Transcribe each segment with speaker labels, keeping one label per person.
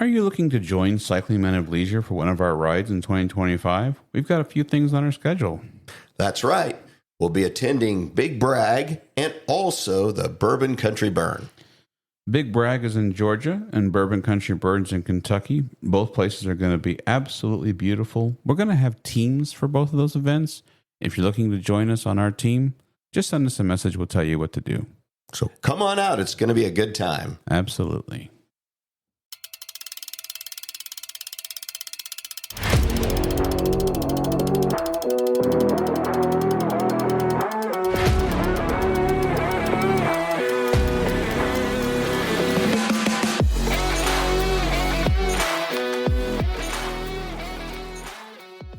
Speaker 1: Are you looking to join Cycling Men of Leisure for one of our rides in 2025? We've got a few things on our schedule.
Speaker 2: That's right. We'll be attending Big Bragg and also the Bourbon Country Burn.
Speaker 1: Big Bragg is in Georgia and Bourbon Country Burn's in Kentucky. Both places are going to be absolutely beautiful. We're going to have teams for both of those events. If you're looking to join us on our team, just send us a message. We'll tell you what to do.
Speaker 2: So come on out. It's going to be a good time.
Speaker 1: Absolutely.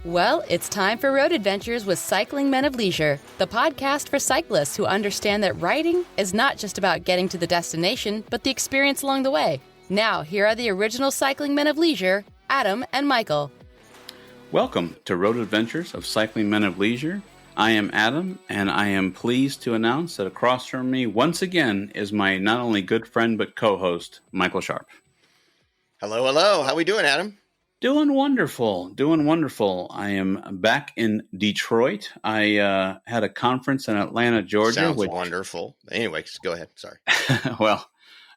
Speaker 3: Well, it's time for Road Adventures with Cycling Men of Leisure, the podcast for cyclists who understand that riding is not just about getting to the destination, but the experience along the way. Now, here are the original Cycling Men of Leisure, Adam and Michael.
Speaker 1: Welcome to Road Adventures of Cycling Men of Leisure. I am Adam, and I am pleased to announce that across from me, once again, is my not only good friend, but co-host, Michael Sharp.
Speaker 4: Hello, hello. How we doing, Adam?
Speaker 1: Doing wonderful. I am back in Detroit. I had a conference in Atlanta, Georgia.
Speaker 4: Sounds wonderful. Anyways, go ahead. Sorry.
Speaker 1: Well,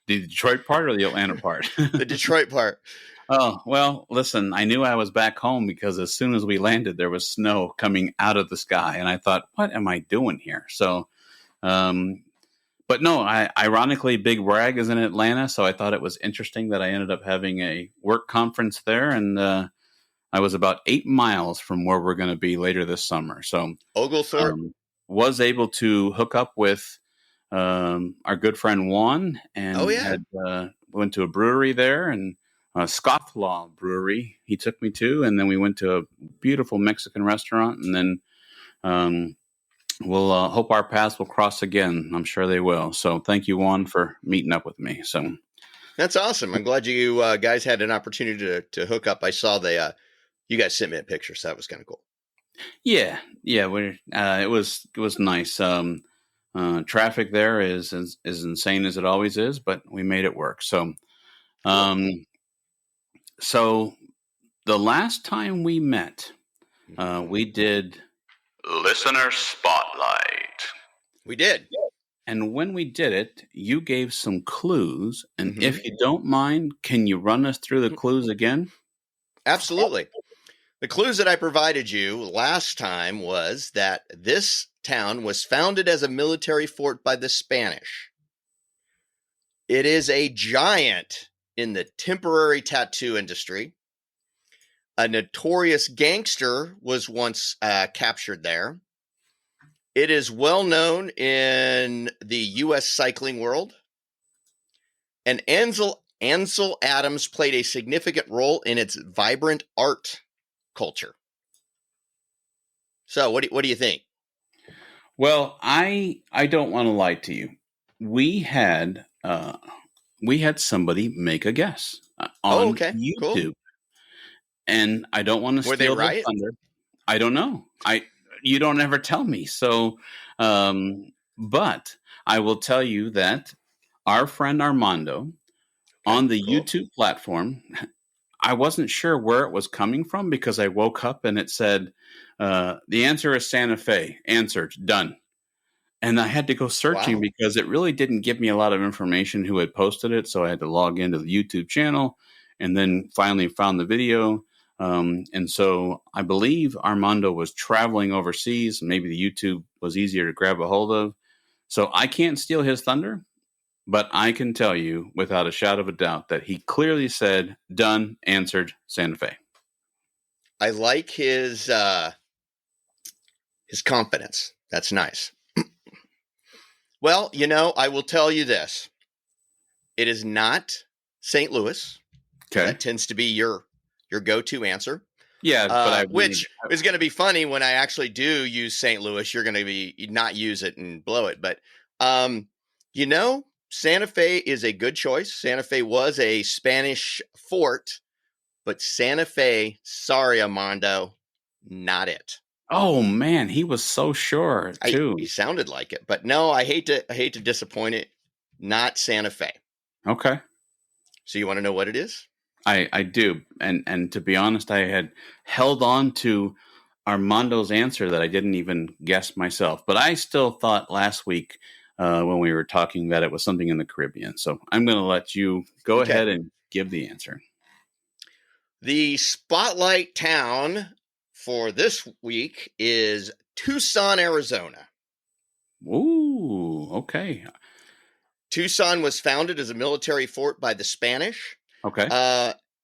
Speaker 1: the Detroit part or the Atlanta part?
Speaker 4: The Detroit part.
Speaker 1: Oh, well, listen, I knew I was back home because as soon as we landed, there was snow coming out of the sky. And I thought, what am I doing here? So, but no, ironically, Big Bragg is in Atlanta, so I thought it was interesting that I ended up having a work conference there, and I was about 8 miles from where we're going to be later this summer. So,
Speaker 4: Oglethorpe
Speaker 1: was able to hook up with our good friend Juan, and went to a brewery there, and Scofflaw Brewery he took me to, and then we went to a beautiful Mexican restaurant, and then we'll hope our paths will cross again. I'm sure they will. So thank you, Juan, for meeting up with me. So
Speaker 4: that's awesome. I'm glad you guys had an opportunity to hook up. I saw you guys sent me a picture, so that was kind of cool.
Speaker 1: Yeah. It was nice. Traffic there is insane as it always is, but we made it work. So, so the last time we met, we did Listener Spotlight.
Speaker 4: We did.
Speaker 1: And when we did it, you gave some clues. And if you don't mind, can you run us through the clues again?
Speaker 4: Absolutely. The clues that I provided you last time was that this town was founded as a military fort by the Spanish. It is a giant in the temporary tattoo industry. A notorious gangster was once captured there. It is well known in the U.S. cycling world. And Ansel Adams played a significant role in its vibrant art culture. So what do you think?
Speaker 1: Well, I don't want to lie to you. We had somebody make a guess on YouTube. Cool. And I don't want to steal their thunder. I don't know. You don't ever tell me. So, but I will tell you that our friend Armando on the YouTube platform, I wasn't sure where it was coming from because I woke up and it said, the answer is Santa Fe. Answered. Done. And I had to go searching because it really didn't give me a lot of information who had posted it. So I had to log into the YouTube channel and then finally found the video. And so I believe Armando was traveling overseas. Maybe the YouTube was easier to grab a hold of. So I can't steal his thunder, but I can tell you without a shadow of a doubt that he clearly said, done, answered, Santa Fe.
Speaker 4: I like his confidence. That's nice. Well, I will tell you this. It is not St. Louis.
Speaker 1: Okay.
Speaker 4: That tends to be your go-to answer.
Speaker 1: Yeah, but
Speaker 4: which is going to be funny when I actually do use St. Louis. You're going to not use it and blow it. But, Santa Fe is a good choice. Santa Fe was a Spanish fort, but Santa Fe, sorry, Armando, not it.
Speaker 1: Oh man, he was so sure too.
Speaker 4: He sounded like it, but no, I hate to disappoint it. Not Santa Fe.
Speaker 1: Okay.
Speaker 4: So you want to know what it is?
Speaker 1: I do. And to be honest, I had held on to Armando's answer that I didn't even guess myself. But I still thought last week when we were talking that it was something in the Caribbean. So I'm going to let you go ahead and give the answer.
Speaker 4: The spotlight town for this week is Tucson, Arizona.
Speaker 1: Ooh, okay.
Speaker 4: Tucson was founded as a military fort by the Spanish.
Speaker 1: Okay.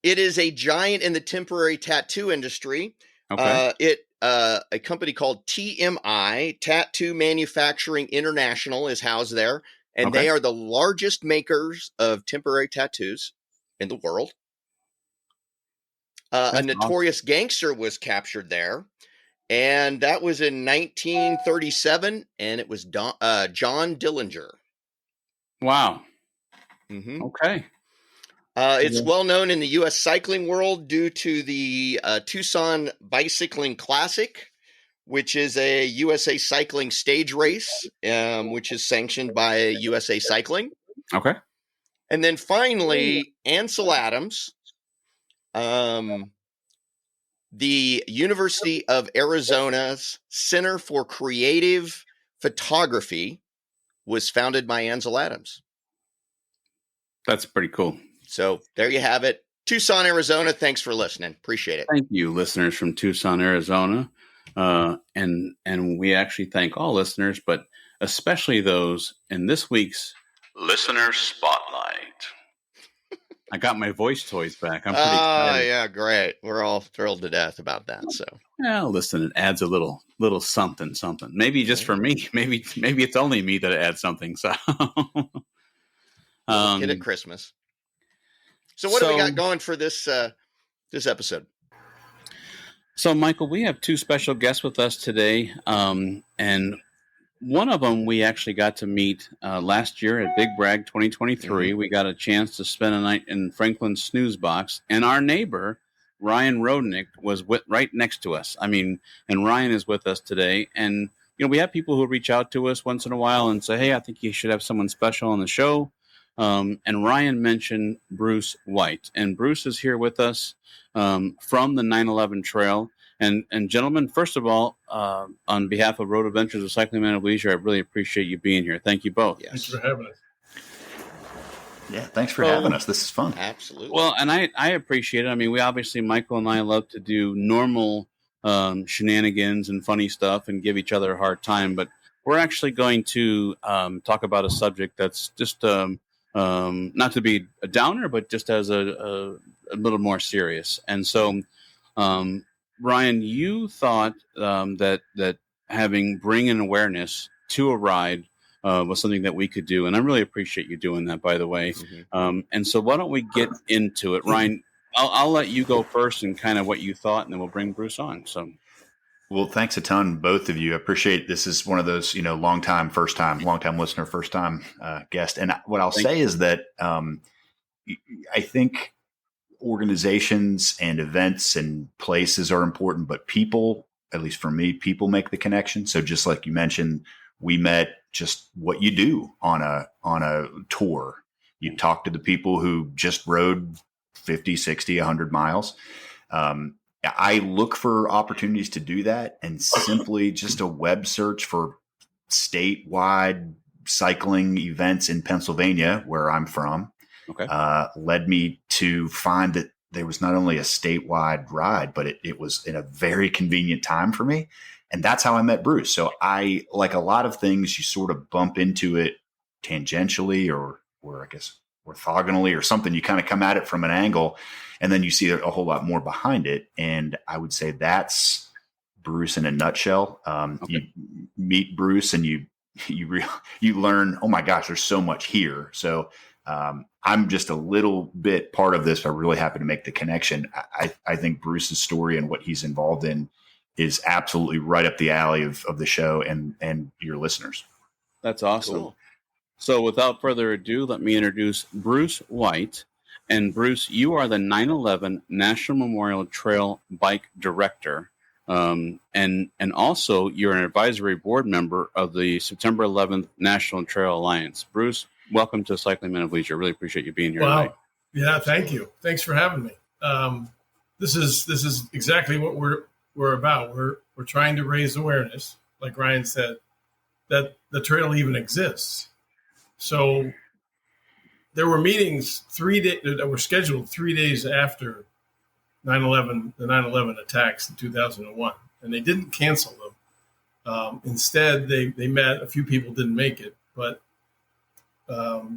Speaker 4: It is a giant in the temporary tattoo industry.
Speaker 1: Okay.
Speaker 4: A company called TMI, Tattoo Manufacturing International, is housed there, and they are the largest makers of temporary tattoos in the world. A notorious gangster was captured there, and that was in 1937, and it was John Dillinger.
Speaker 1: Wow.
Speaker 4: Mm-hmm.
Speaker 1: Okay.
Speaker 4: It's well known in the U.S. cycling world due to the Tucson Bicycling Classic, which is a USA Cycling stage race, which is sanctioned by USA Cycling.
Speaker 1: Okay.
Speaker 4: And then finally, Ansel Adams, the University of Arizona's Center for Creative Photography was founded by Ansel Adams.
Speaker 1: That's pretty cool.
Speaker 4: So there you have it. Tucson, Arizona. Thanks for listening. Appreciate it.
Speaker 1: Thank you, listeners from Tucson, Arizona. And we actually thank all listeners, but especially those in this week's Listener Spotlight. I got my voice toys back. I'm pretty excited.
Speaker 4: Yeah, great. We're all thrilled to death about that. So,
Speaker 1: well, listen, it adds a little something. Maybe just for me. Maybe it's only me that it adds something. So,
Speaker 4: kid at Christmas. So, what do we got going for this this episode?
Speaker 1: So, Michael, we have two special guests with us today, and one of them we actually got to meet last year at Big Brag 2023. Mm-hmm. We got a chance to spend a night in Franklin's snooze box, and our neighbor, Ryan Roenigk, was right next to us. And Ryan is with us today. And, we have people who reach out to us once in a while and say, hey, I think you should have someone special on the show. And Ryan mentioned Bruce White. And Bruce is here with us from the 9/11 Trail. And gentlemen, first of all, on behalf of Road Adventures of Cycling Men of Leisure, I really appreciate you being here. Thank you both.
Speaker 5: Yes. Thanks for having us.
Speaker 6: Yeah, thanks for having us. This is fun.
Speaker 4: Absolutely.
Speaker 1: Well, and I appreciate it. We obviously, Michael and I love to do normal shenanigans and funny stuff and give each other a hard time. But we're actually going to talk about a subject that's just not to be a downer, but just as a little more serious. And so, Ryan, you thought that bringing awareness to a ride was something that we could do, and I really appreciate you doing that, by the way. Mm-hmm. And so, why don't we get into it, Ryan? I'll let you go first and kind of what you thought, and then we'll bring Bruce on. So,
Speaker 6: well, thanks a ton, both of you. I appreciate this is one of those long time listener, first time guest. And what I'll say is that I think organizations and events and places are important, but people, at least for me, people make the connection. So just like you mentioned, we met just what you do on a tour. You talk to the people who just rode 50, 60, 100 miles. I look for opportunities to do that, and simply just a web search for statewide cycling events in Pennsylvania, where I'm from, led me to find that there was not only a statewide ride, but it was in a very convenient time for me. And that's how I met Bruce. So I, like a lot of things, you sort of bump into it tangentially or I guess orthogonally or something. You kind of come at it from an angle, and then you see a whole lot more behind it. And I would say that's Bruce in a nutshell. You meet Bruce and you learn, oh my gosh, there's so much here. So I'm just a little bit part of this. I'm really happy to make the connection. I think Bruce's story and what he's involved in is absolutely right up the alley of the show and your listeners.
Speaker 1: That's awesome. Cool. So without further ado, let me introduce Bruce White. And Bruce, you are the 9/11 National Memorial Trail Bike Director. And also you're an advisory board member of the September 11th National Trail Alliance. Bruce, welcome to Cycling Men of Leisure. Really appreciate you being here today.
Speaker 5: Yeah, thank you. Thanks for having me. this is exactly what we're about. We're trying to raise awareness, like Ryan said, that the trail even exists. So there were meetings that were scheduled 3 days after 9/11, the 9/11 attacks in 2001, and they didn't cancel them. Instead, they met. A few people didn't make it, but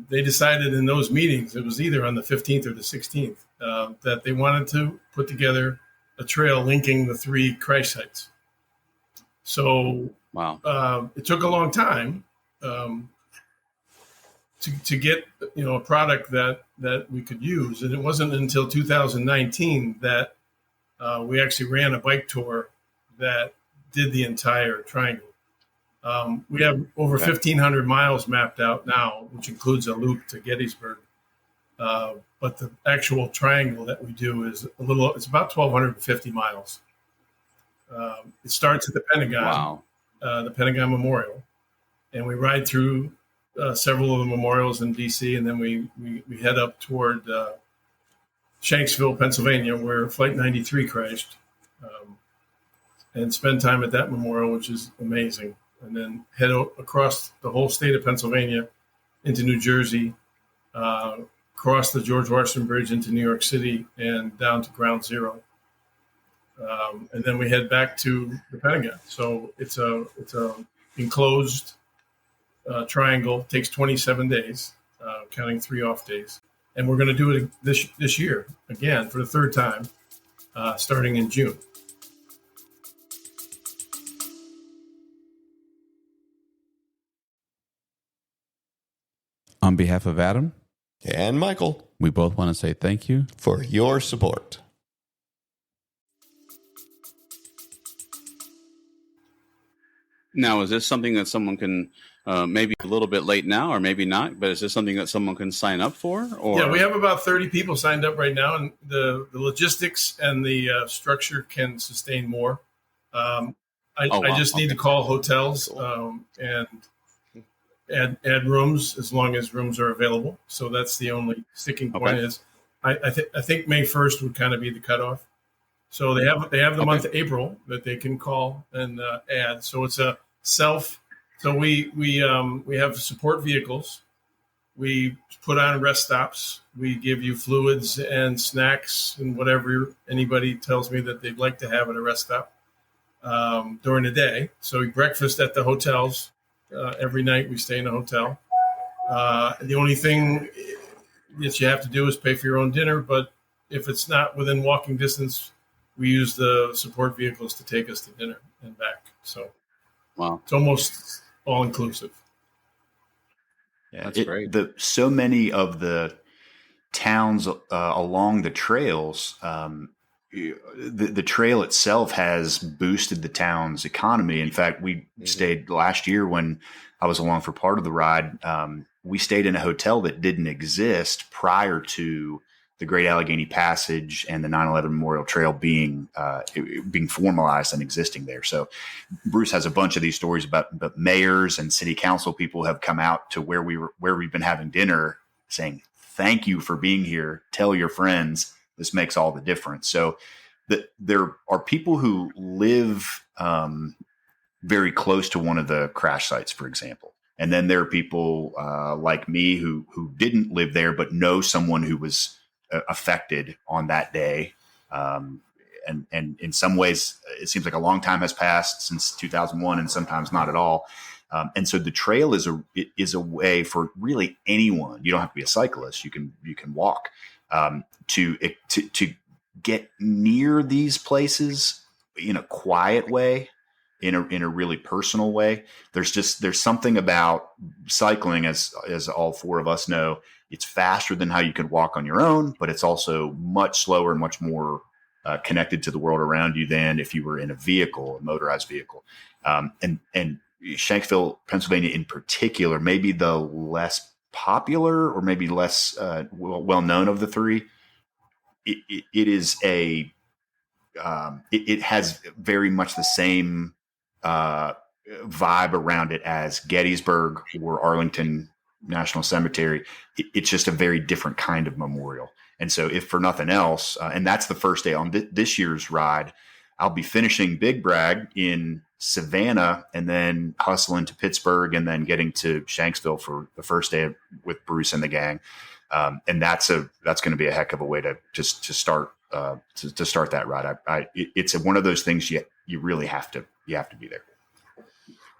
Speaker 5: they decided in those meetings, it was either on the 15th or the 16th, that they wanted to put together a trail linking the 3 crash sites. So
Speaker 1: wow,
Speaker 5: it took a long time to get a product that we could use, and it wasn't until 2019 that we actually ran a bike tour that did the entire triangle. We have over 1,500 miles mapped out now, which includes a loop to Gettysburg. But the actual triangle that we do is it's about 1,250 miles. It starts at the Pentagon, the Pentagon Memorial, and we ride through several of the memorials in D.C., and then we head up toward Shanksville, Pennsylvania, where Flight 93 crashed, and spend time at that memorial, which is amazing. And then head across the whole state of Pennsylvania into New Jersey, cross the George Washington Bridge into New York City, and down to Ground Zero. And then we head back to the Pentagon. So it's a enclosed triangle. It takes 27 days, counting 3 off days. And we're going to do it this year again for the 3rd time, starting in June.
Speaker 1: On behalf of Adam
Speaker 2: and Michael,
Speaker 1: we both want to say thank you
Speaker 2: for your support.
Speaker 1: Now, is this something that someone can, maybe a little bit late now or maybe not, but is this something that someone can sign up for? Or?
Speaker 5: Yeah, we have about 30 people signed up right now, and the logistics and the structure can sustain more. I just need to call hotels and add rooms as long as rooms are available. So that's the only sticking point is I think May 1st would kind of be the cutoff. So they have the month of April that they can call and add. So it's a self. So we have support vehicles. We put on rest stops. We give you fluids and snacks and whatever anybody tells me that they'd like to have at a rest stop during the day. So breakfast at the hotels. Every night we stay in a hotel. The only thing that you have to do is pay for your own dinner. But if it's not within walking distance, we use the support vehicles to take us to dinner and back. So it's almost all inclusive.
Speaker 6: Yeah, that's great. So many of the towns along the trails, the trail itself has boosted the town's economy. In fact, we stayed last year when I was along for part of the ride. We stayed in a hotel that didn't exist prior to the Great Allegheny Passage and the 9/11 Memorial Trail being formalized and existing there. So Bruce has a bunch of these stories about mayors and city council people have come out to where we've been having dinner saying, thank you for being here. Tell your friends. This makes all the difference. So there are people who live very close to one of the crash sites, for example. And then there are people like me who didn't live there, but know someone who was affected on that day. And in some ways, it seems like a long time has passed since 2001 and sometimes not at all. And so the trail is a way for really anyone. You don't have to be a cyclist. You can walk to get near these places in a quiet way, in a really personal way. There's something about cycling, as all 4 of us know. It's faster than how you can walk on your own, but it's also much slower and much more connected to the world around you than if you were in a motorized vehicle. And Shanksville, Pennsylvania in particular, maybe the less popular or maybe less well known of the 3. It is it has very much the same vibe around it as Gettysburg or Arlington, National Cemetery, it's just a very different kind of memorial. And so if for nothing else, and that's the first day on this year's ride, I'll be finishing Big Bragg in Savannah and then hustling to Pittsburgh and then getting to Shanksville for the first day with Bruce and the gang. And that's going to be a heck of a way to start that ride. It's one of those things you really have to be there.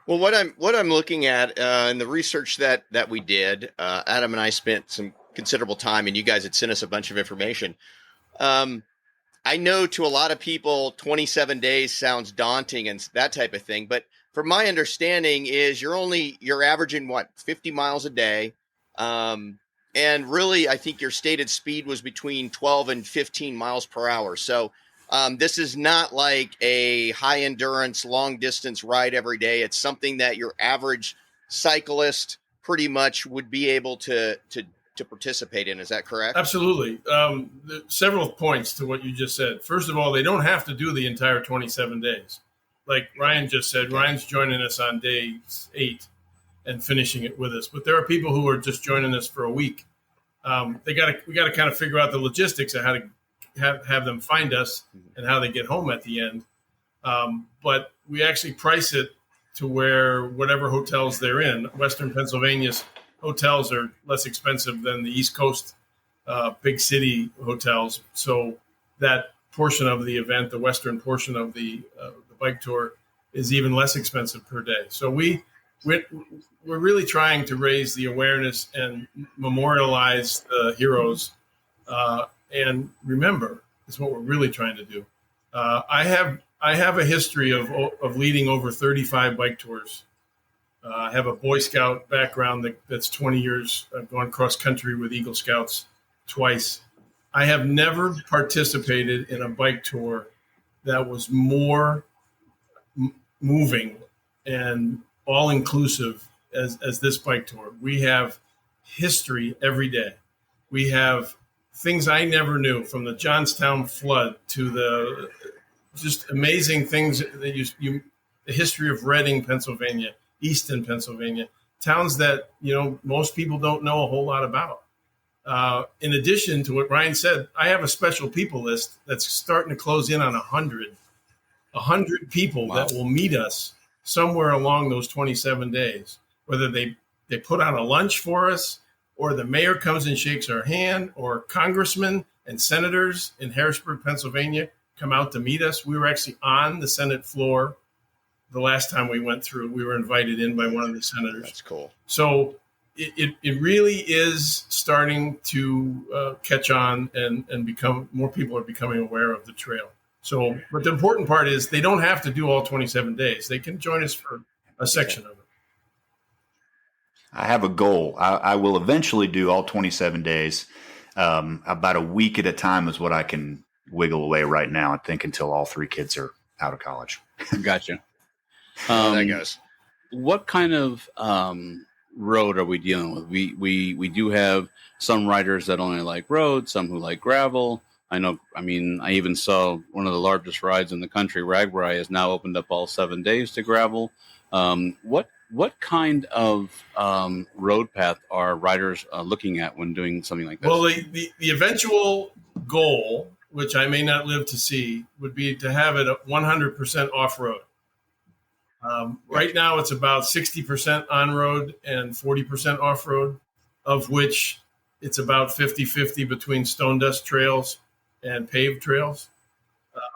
Speaker 4: Well, what I'm looking at in the research that we did, Adam and I spent some considerable time, and you guys had sent us a bunch of information. I know to a lot of people, 27 days sounds daunting and that type of thing. But from my understanding is you're averaging 50 miles a day. And really, I think your stated speed was between 12 and 15 miles per hour. So this is not like a high endurance, long distance ride every day. It's something that your average cyclist pretty much would be able to participate in. Is that correct?
Speaker 5: Absolutely. Several points to what you just said. First of all, they don't have to do the entire 27 days. Like Ryan just said, Ryan's joining us on day 8 and finishing it with us. But there are people who are just joining us for a week. We got to kind of figure out the logistics of how to have them find us and how they get home at the end. But we actually price it to where whatever hotels they're in. Western Pennsylvania's hotels are less expensive than the East Coast big city hotels. So that portion of the event, the western portion of the bike tour, is even less expensive per day. So we're really trying to raise the awareness and memorialize the heroes and remember is what we're really trying to do. I have a history of leading over 35 bike tours. I have a Boy Scout background that's 20 years. I've gone cross country with Eagle Scouts twice. I have never participated in a bike tour that was more moving and all-inclusive as this bike tour. We have history every day. We have things I never knew, from the Johnstown flood to the just amazing things that the history of Reading, Pennsylvania, Easton, Pennsylvania, towns that, most people don't know a whole lot about. In addition to what Ryan said, I have a special people list that's starting to close in on 100 people that will meet us somewhere along those 27 days, whether they put on a lunch for us, or the mayor comes and shakes our hand, or congressmen and senators in Harrisburg, Pennsylvania come out to meet us. We were actually on the Senate floor the last time we went through. We were invited in by one of the senators.
Speaker 4: That's cool.
Speaker 5: So it really is starting to catch on and become, more people are becoming aware of the trail. So, but the important part is they don't have to do all 27 days. They can join us for a section of it.
Speaker 6: I have a goal. I will eventually do all 27 days. About a week at a time is what I can wiggle away right now, I think, until all 3 kids are out of college.
Speaker 1: Gotcha.
Speaker 4: That goes.
Speaker 1: What kind of road are we dealing with? We do have some riders that only like road, some who like gravel. I even saw one of the largest rides in the country, Ragbri, has now opened up all 7 days to gravel. What kind of road path are riders looking at when doing something like this?
Speaker 5: Well, the eventual goal, which I may not live to see, would be to have it 100% off-road. Right now, it's about 60% on-road and 40% off-road, of which it's about 50-50 between stone dust trails and paved trails.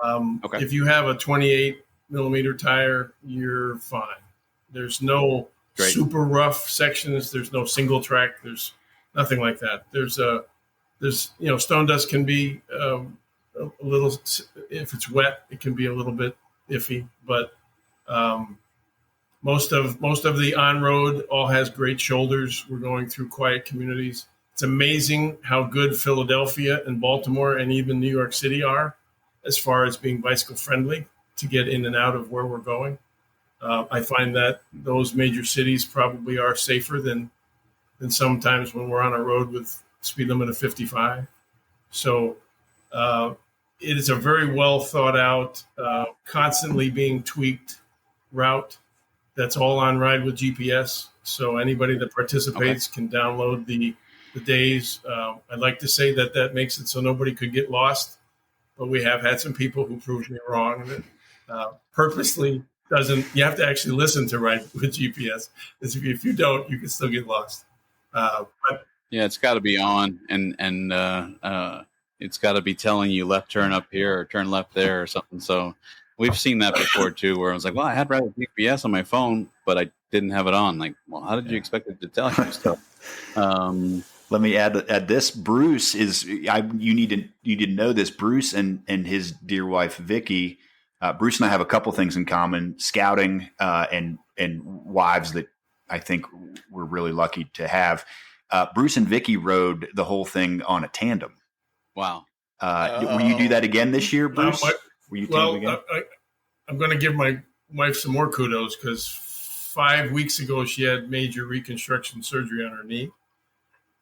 Speaker 1: Okay.
Speaker 5: If you have a 28 millimeter tire, you're fine. There's no super rough sections. There's no single track. There's nothing like that. There's stone dust can be a little, if it's wet, it can be a little bit iffy, but most of the on-road all has great shoulders. We're going through quiet communities. It's amazing how good Philadelphia and Baltimore and even New York City are as far as being bicycle friendly to get in and out of where we're going. I find that those major cities probably are safer than sometimes when we're on a road with speed limit of 55. So it is a very well thought out, constantly being tweaked route that's all on Ride with GPS. So anybody that participates can download the days. I'd like to say that makes it so nobody could get lost, but we have had some people who proved me wrong. That purposely doesn't. You have to actually listen to ride with GPS. If you don't, you can still get lost. But
Speaker 1: yeah, it's got to be on, and it's got to be telling you left turn up here or turn left there or something. So we've seen that before too, where I was like, well, I had ride with GPS on my phone, but I didn't have it on. Like, well, how did you expect it to tell you stuff?
Speaker 6: Let me add this. Bruce is. You need to know this. Bruce and his dear wife Vicky. Bruce and I have a couple things in common: scouting and wives that I think we're really lucky to have. Bruce and Vicky rode the whole thing on a tandem.
Speaker 1: Wow.
Speaker 6: Will you do that again this year, Bruce? Will you tandem again?
Speaker 5: I'm going to give my wife some more kudos because 5 weeks ago she had major reconstruction surgery on her knee,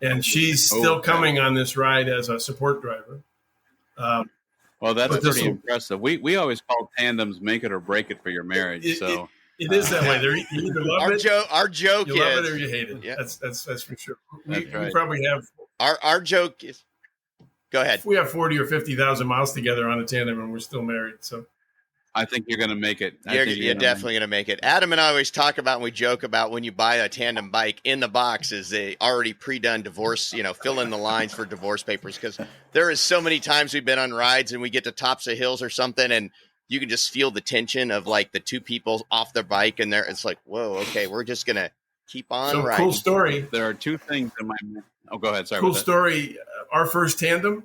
Speaker 5: and she's still coming on this ride as a support driver.
Speaker 1: Well, that's pretty impressive. We always call tandems make it or break it for your marriage.
Speaker 5: It is that way. You either love
Speaker 4: our joke
Speaker 5: you
Speaker 4: is
Speaker 5: love it or you hate it.
Speaker 4: Yeah.
Speaker 5: That's for sure.
Speaker 1: We
Speaker 5: probably have
Speaker 4: our joke is. Go ahead.
Speaker 5: We have 40 or 50,000 miles together on a tandem, and we're still married. So
Speaker 1: I think you're going to make it.
Speaker 4: You're definitely going to make it. Adam and I always talk about, and we joke about, when you buy a tandem bike, in the box is a already pre-done divorce, fill in the lines for divorce papers, because there is so many times we've been on rides and we get to tops of hills or something, and you can just feel the tension of like the two people off their bike, and it's like, whoa, okay, we're just going to keep on riding.
Speaker 5: Cool story.
Speaker 1: There are two things in my mind. Oh, go ahead. Sorry.
Speaker 5: Cool story. Our first tandem,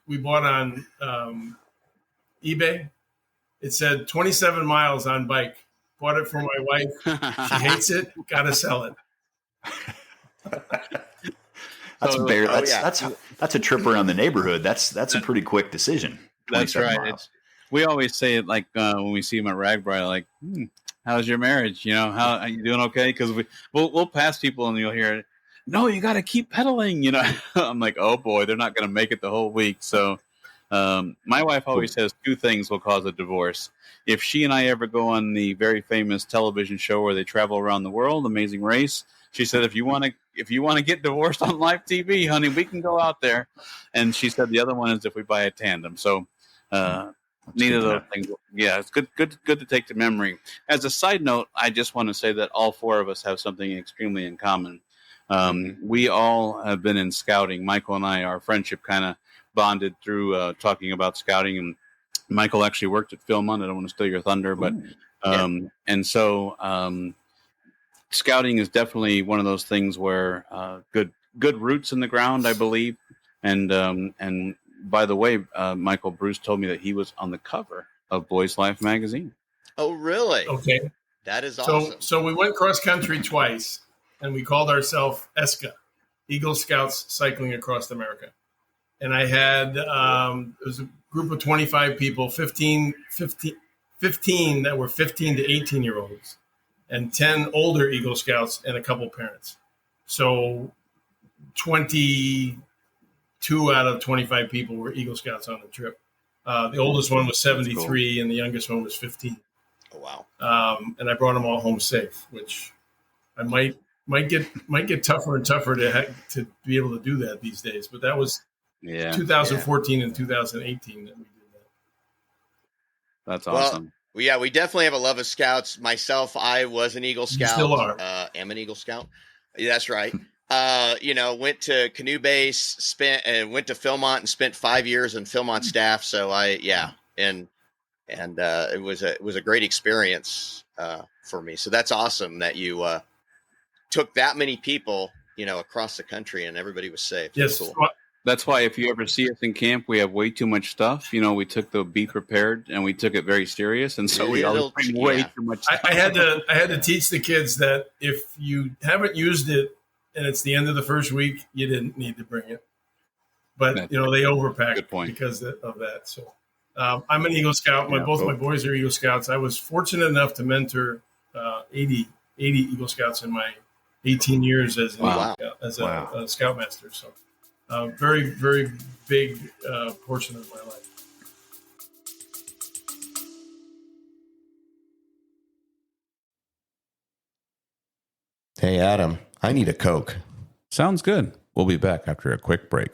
Speaker 5: we bought on eBay. It said 27 miles on bike. Bought it for my wife. She hates it. Got to sell it.
Speaker 6: That's a trip around the neighborhood. That's a pretty quick decision.
Speaker 1: That's right. We always say it like when we see him at Ragbri, like, how's your marriage? How are you doing? Okay. Cause we'll pass people and you'll hear, no, you got to keep pedaling. I'm like, oh boy, they're not going to make it the whole week. So, my wife always says two things will cause a divorce. If she and I ever go on the very famous television show where they travel around the world, Amazing Race, she said, if you want to get divorced on live TV, honey, we can go out there. And she said the other one is if we buy a tandem. So, neither of those things. Yeah, it's good to take to memory. As a side note, I just want to say that all four of us have something extremely in common. We all have been in scouting. Michael and I, our friendship kind of bonded through talking about scouting, and Michael actually worked at Philmont. I don't want to steal your thunder, but and so scouting is definitely one of those things where good roots in the ground, I believe. And by the way, Michael, Bruce told me that he was on the cover of Boys Life magazine.
Speaker 4: Oh, really?
Speaker 5: Okay,
Speaker 4: that is awesome.
Speaker 5: So we went cross country twice, and we called ourselves ESCA, Eagle Scouts Cycling Across America. And I had, it was a group of 25 people, 15 that were 15 to 18-year-olds, and 10 older Eagle Scouts and a couple parents. So 22 out of 25 people were Eagle Scouts on the trip. The oldest one was 73, cool. And the youngest one was 15.
Speaker 4: Oh, wow.
Speaker 5: And I brought them all home safe, which I might get tougher and tougher to be able to do that these days. But that was 2014 and 2018 that we did that.
Speaker 1: That's awesome.
Speaker 4: Well, we definitely have a love of scouts. Myself, I was an Eagle Scout.
Speaker 5: You still are.
Speaker 4: Am an Eagle Scout. That's right. Went to canoe base, went to Philmont and spent 5 years in Philmont staff. So it was a great experience for me. So that's awesome that you took that many people, across the country, and everybody was safe.
Speaker 5: Yes.
Speaker 4: Cool.
Speaker 1: That's why if you ever see us in camp, we have way too much stuff. We took the be prepared, and we took it very serious, and so we always bring way too much stuff.
Speaker 5: I had to teach the kids that if you haven't used it and it's the end of the first week, you didn't need to bring it. But they overpacked because of that. So I'm an Eagle Scout. Both my boys are Eagle Scouts. I was fortunate enough to mentor 80 Eagle Scouts in my 18 years as a Scoutmaster. So. Very, very big portion of my life.
Speaker 2: Hey, Adam, I need a Coke.
Speaker 7: Sounds good. We'll be back after a quick break.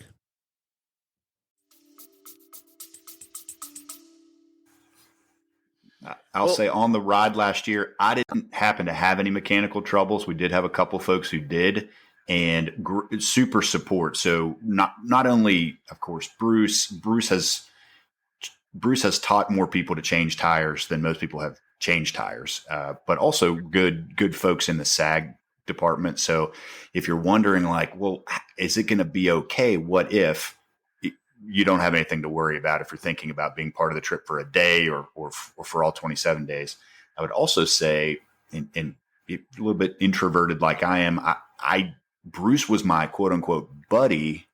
Speaker 6: I'll say on the ride last year, I didn't happen to have any mechanical troubles. We did have a couple folks who did, and super support. So not only, of course, Bruce has taught more people to change tires than most people have changed tires, but also good folks in the SAG department. So if you're wondering, like, well, is it going to be okay? What if? You don't have anything to worry about if you're thinking about being part of the trip for a day or for all 27 days. I would also say, in a little bit introverted like I am, Bruce was my quote unquote buddy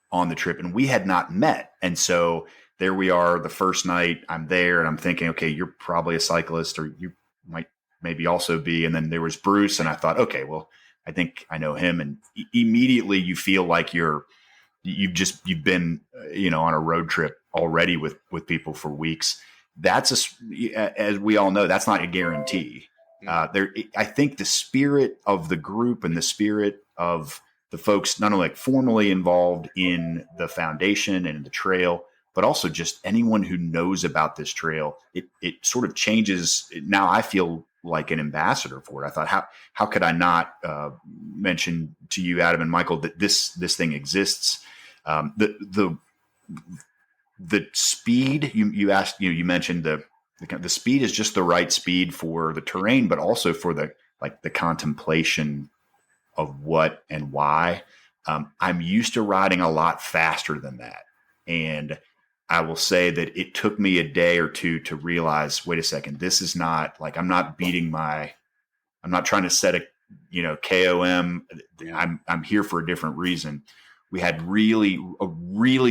Speaker 6: on the trip, and we had not met. And so there we are the first night I'm there, and I'm thinking, okay, you're probably a cyclist, or you might maybe also be. And then there was Bruce, and I thought, okay, well, I think I know him. And immediately you feel like you've been, on a road trip already with people for weeks. That's as we all know, that's not a guarantee. I think the spirit of the group and the spirit of the folks, not only like formally involved in the foundation and the trail, but also just anyone who knows about this trail, it sort of changes. Now I feel like an ambassador for it. I thought, how could I not mention to you, Adam and Michael, that this thing exists? The speed you asked, you mentioned the speed is just the right speed for the terrain, but also for the contemplation of what and why. I'm used to riding a lot faster than that. And I will say that it took me a day or two to realize, wait a second, this is not like, I'm not trying to set a KOM. I'm here for a different reason. We had a really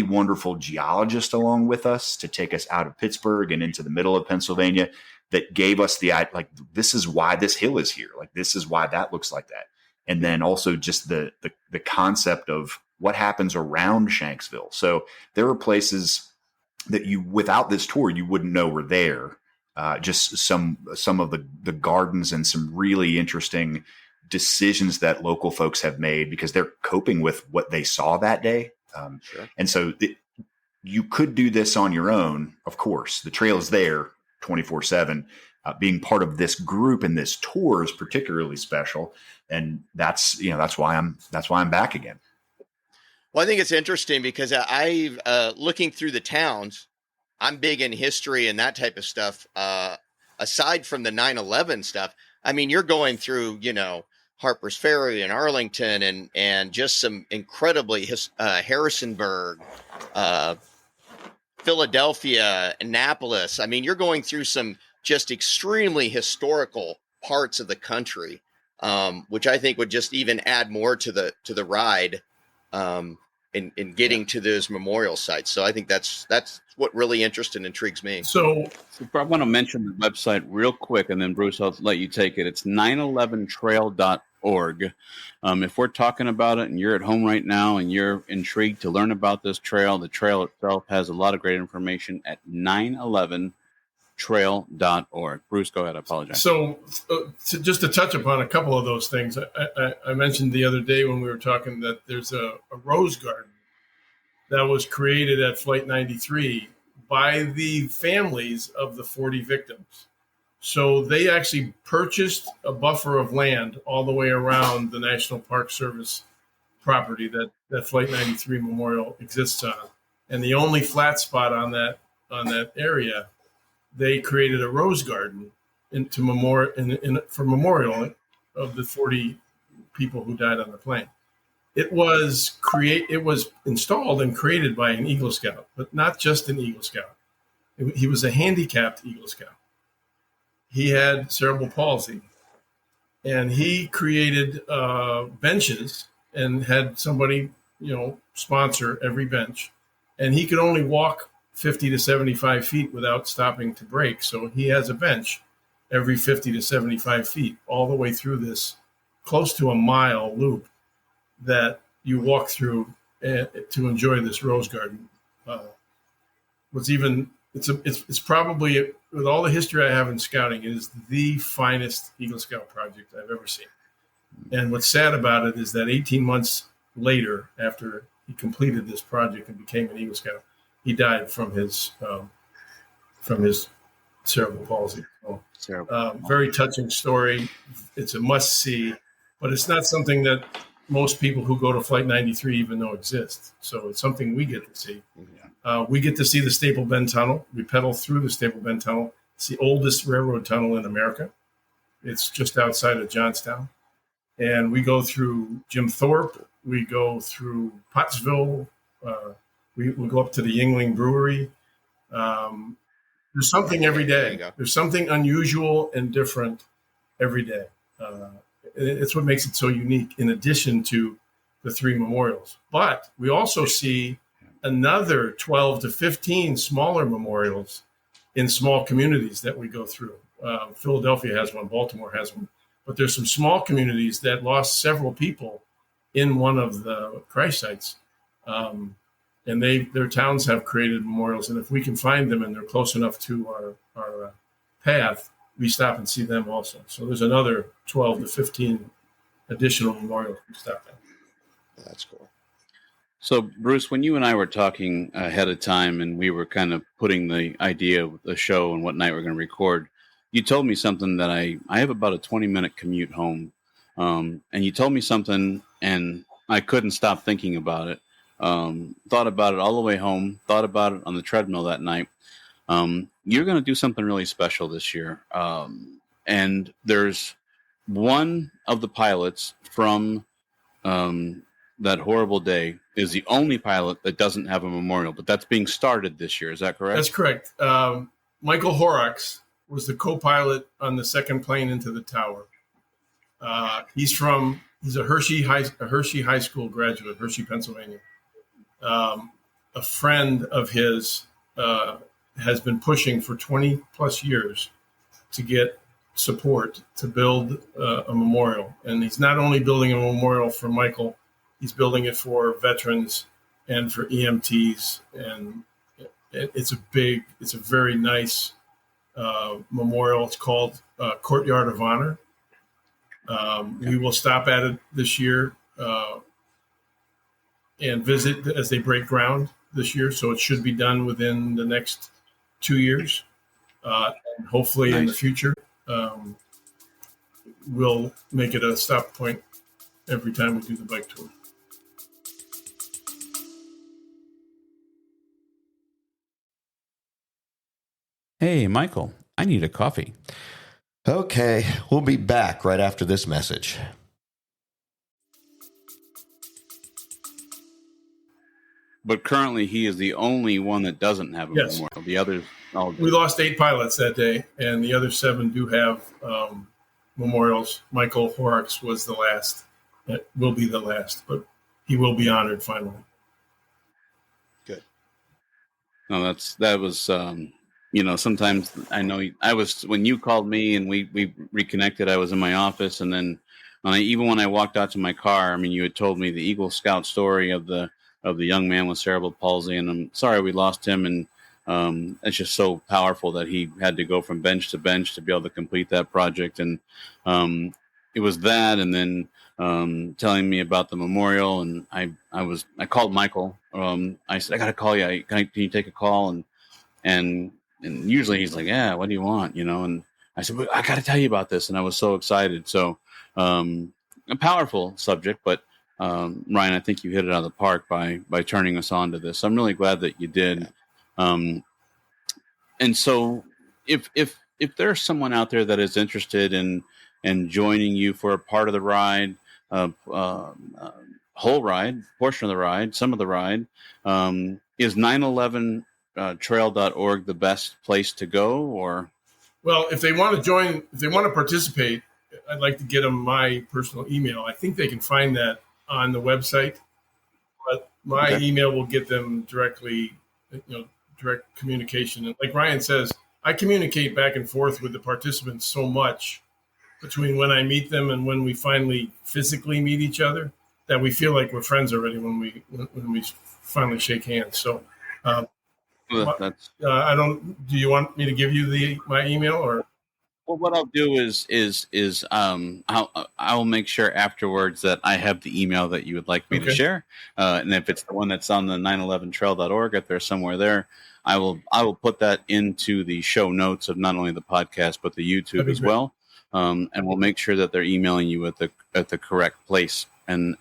Speaker 6: wonderful geologist along with us to take us out of Pittsburgh and into the middle of Pennsylvania that gave us this is why this hill is here. Like, this is why that looks like that. And then also just the concept of what happens around Shanksville. So there are places that without this tour, you wouldn't know were there. Just some of the gardens and some really interesting decisions that local folks have made because they're coping with what they saw that day. Sure. And so you could do this on your own. Of course, the trail is there 24/7. Being part of this group and this tour is particularly special. And that's why I'm back again.
Speaker 4: Well, I think it's interesting because I've looking through the towns, I'm big in history and that type of stuff. Aside from the 9/11 stuff, I mean, you're going through, Harper's Ferry and Arlington and just some incredibly Harrisonburg, Philadelphia, Annapolis. I mean, you're going through some just extremely historical parts of the country, which I think would just even add more to the ride in getting to those memorial sites. So I think that's what really interests and intrigues me.
Speaker 5: So
Speaker 1: I want to mention the website real quick, and then Bruce, I'll let you take it. It's 911trail.org. If we're talking about it and you're at home right now and you're intrigued to learn about this trail, the trail itself has a lot of great information at 911trail.org. Bruce, go ahead. I apologize.
Speaker 5: So just to touch upon a couple of those things, I mentioned the other day when we were talking that there's a rose garden that was created at Flight 93 by the families of the 40 victims. So they actually purchased a buffer of land all the way around the National Park Service property that Flight 93 Memorial exists on. And the only flat spot on that area, they created a rose garden for memorial of the 40 people who died on the plane. It was installed and created by an Eagle Scout, but not just an Eagle Scout. He was a handicapped Eagle Scout. He had cerebral palsy, and he created benches and had somebody, sponsor every bench. And he could only walk 50 to 75 feet without stopping to break. So he has a bench every 50 to 75 feet all the way through this close to a mile loop that you walk through to enjoy this rose garden. It's probably, with all the history I have in scouting, it is the finest Eagle Scout project I've ever seen. And what's sad about it is that 18 months later, after he completed this project and became an Eagle Scout, he died from his cerebral palsy. So, very touching story. It's a must see, but it's not something that most people who go to Flight 93 even know exists. So it's something we get to see. We get to see the Staple Bend Tunnel. We pedal through the Staple Bend Tunnel. It's the oldest railroad tunnel in America. It's just outside of Johnstown. And we go through Jim Thorpe. We go through Pottsville. We go up to the Yingling Brewery. There's something every day. There's something unusual and different every day. It's what makes it so unique, in addition to the 3 memorials. But we also see another 12 to 15 smaller memorials in small communities that we go through. Philadelphia has one, Baltimore has one. But there's some small communities that lost several people in one of the crash sites. And their towns have created memorials. And if we can find them and they're close enough to our path, we stop and see them also. So there's another 12 to 15 additional memorials we stop at.
Speaker 4: That's cool.
Speaker 1: So, Bruce, when you and I were talking ahead of time and we were kind of putting the idea of the show and what night we're going to record, you told me something that I have about a 20-minute commute home. And you told me something and I couldn't stop thinking about it. Thought about it all the way home, thought about it on the treadmill that night. You're going to do something really special this year. And there's one of the pilots from that horrible day is the only pilot that doesn't have a memorial, but that's being started this year. Is that correct?
Speaker 5: That's correct. Michael Horrocks was the co-pilot on the second plane into the tower. He's a Hershey High School graduate, Hershey, Pennsylvania. A friend of his has been pushing for 20 plus years to get support to build a memorial. And he's not only building a memorial for Michael, he's building it for veterans and for EMTs. And it's a very nice memorial. It's called Courtyard of Honor. We will stop at it this year and visit as they break ground this year. So it should be done within the next 2 years. And hopefully in the future, we'll make it a stop point every time we do the bike tour.
Speaker 7: Hey, Michael, I need a coffee.
Speaker 2: Okay, we'll be back right after this message.
Speaker 1: But currently, he is the only one that doesn't have a memorial. The others all do.
Speaker 5: We lost 8 pilots that day, and the other 7 do have memorials. Michael Horrocks was the last. It will be the last, but he will be honored finally.
Speaker 1: Good. No, that was. Sometimes I know I was when you called me and we reconnected. I was in my office, and then even when I walked out to my car, I mean, you had told me the Eagle Scout story of the young man with cerebral palsy, and I'm sorry we lost him. And it's just so powerful that he had to go from bench to bench to be able to complete that project. And it was that, and then telling me about the memorial. And I called Michael. I said, I got to call you. Can you take a call? And usually he's like, yeah, what do you want? And I said, well, I got to tell you about this. And I was so excited. So a powerful subject, but Ryan, I think you hit it out of the park by turning us on to this. I'm really glad that you did. And so if there's someone out there that is interested in joining you for a part of the ride, whole ride, portion of the ride, some of the ride, is 911trail.org the best place to go? Or,
Speaker 5: well, if they want to join, if they want to participate, I'd like to get them my personal email. I think they can find that on the website, but my email will get them directly, direct communication. And like Ryan says, I communicate back and forth with the participants so much between when I meet them and when we finally physically meet each other that we feel like we're friends already when we finally shake hands. So, do you want me to give you my email or?
Speaker 1: Well, what I'll do is I'll make sure afterwards that I have the email that you would like me to share, and if it's the one that's on the 911trail.org, if there's somewhere there, I will put that into the show notes of not only the podcast but the YouTube as well, and we'll make sure that they're emailing you at the correct place. And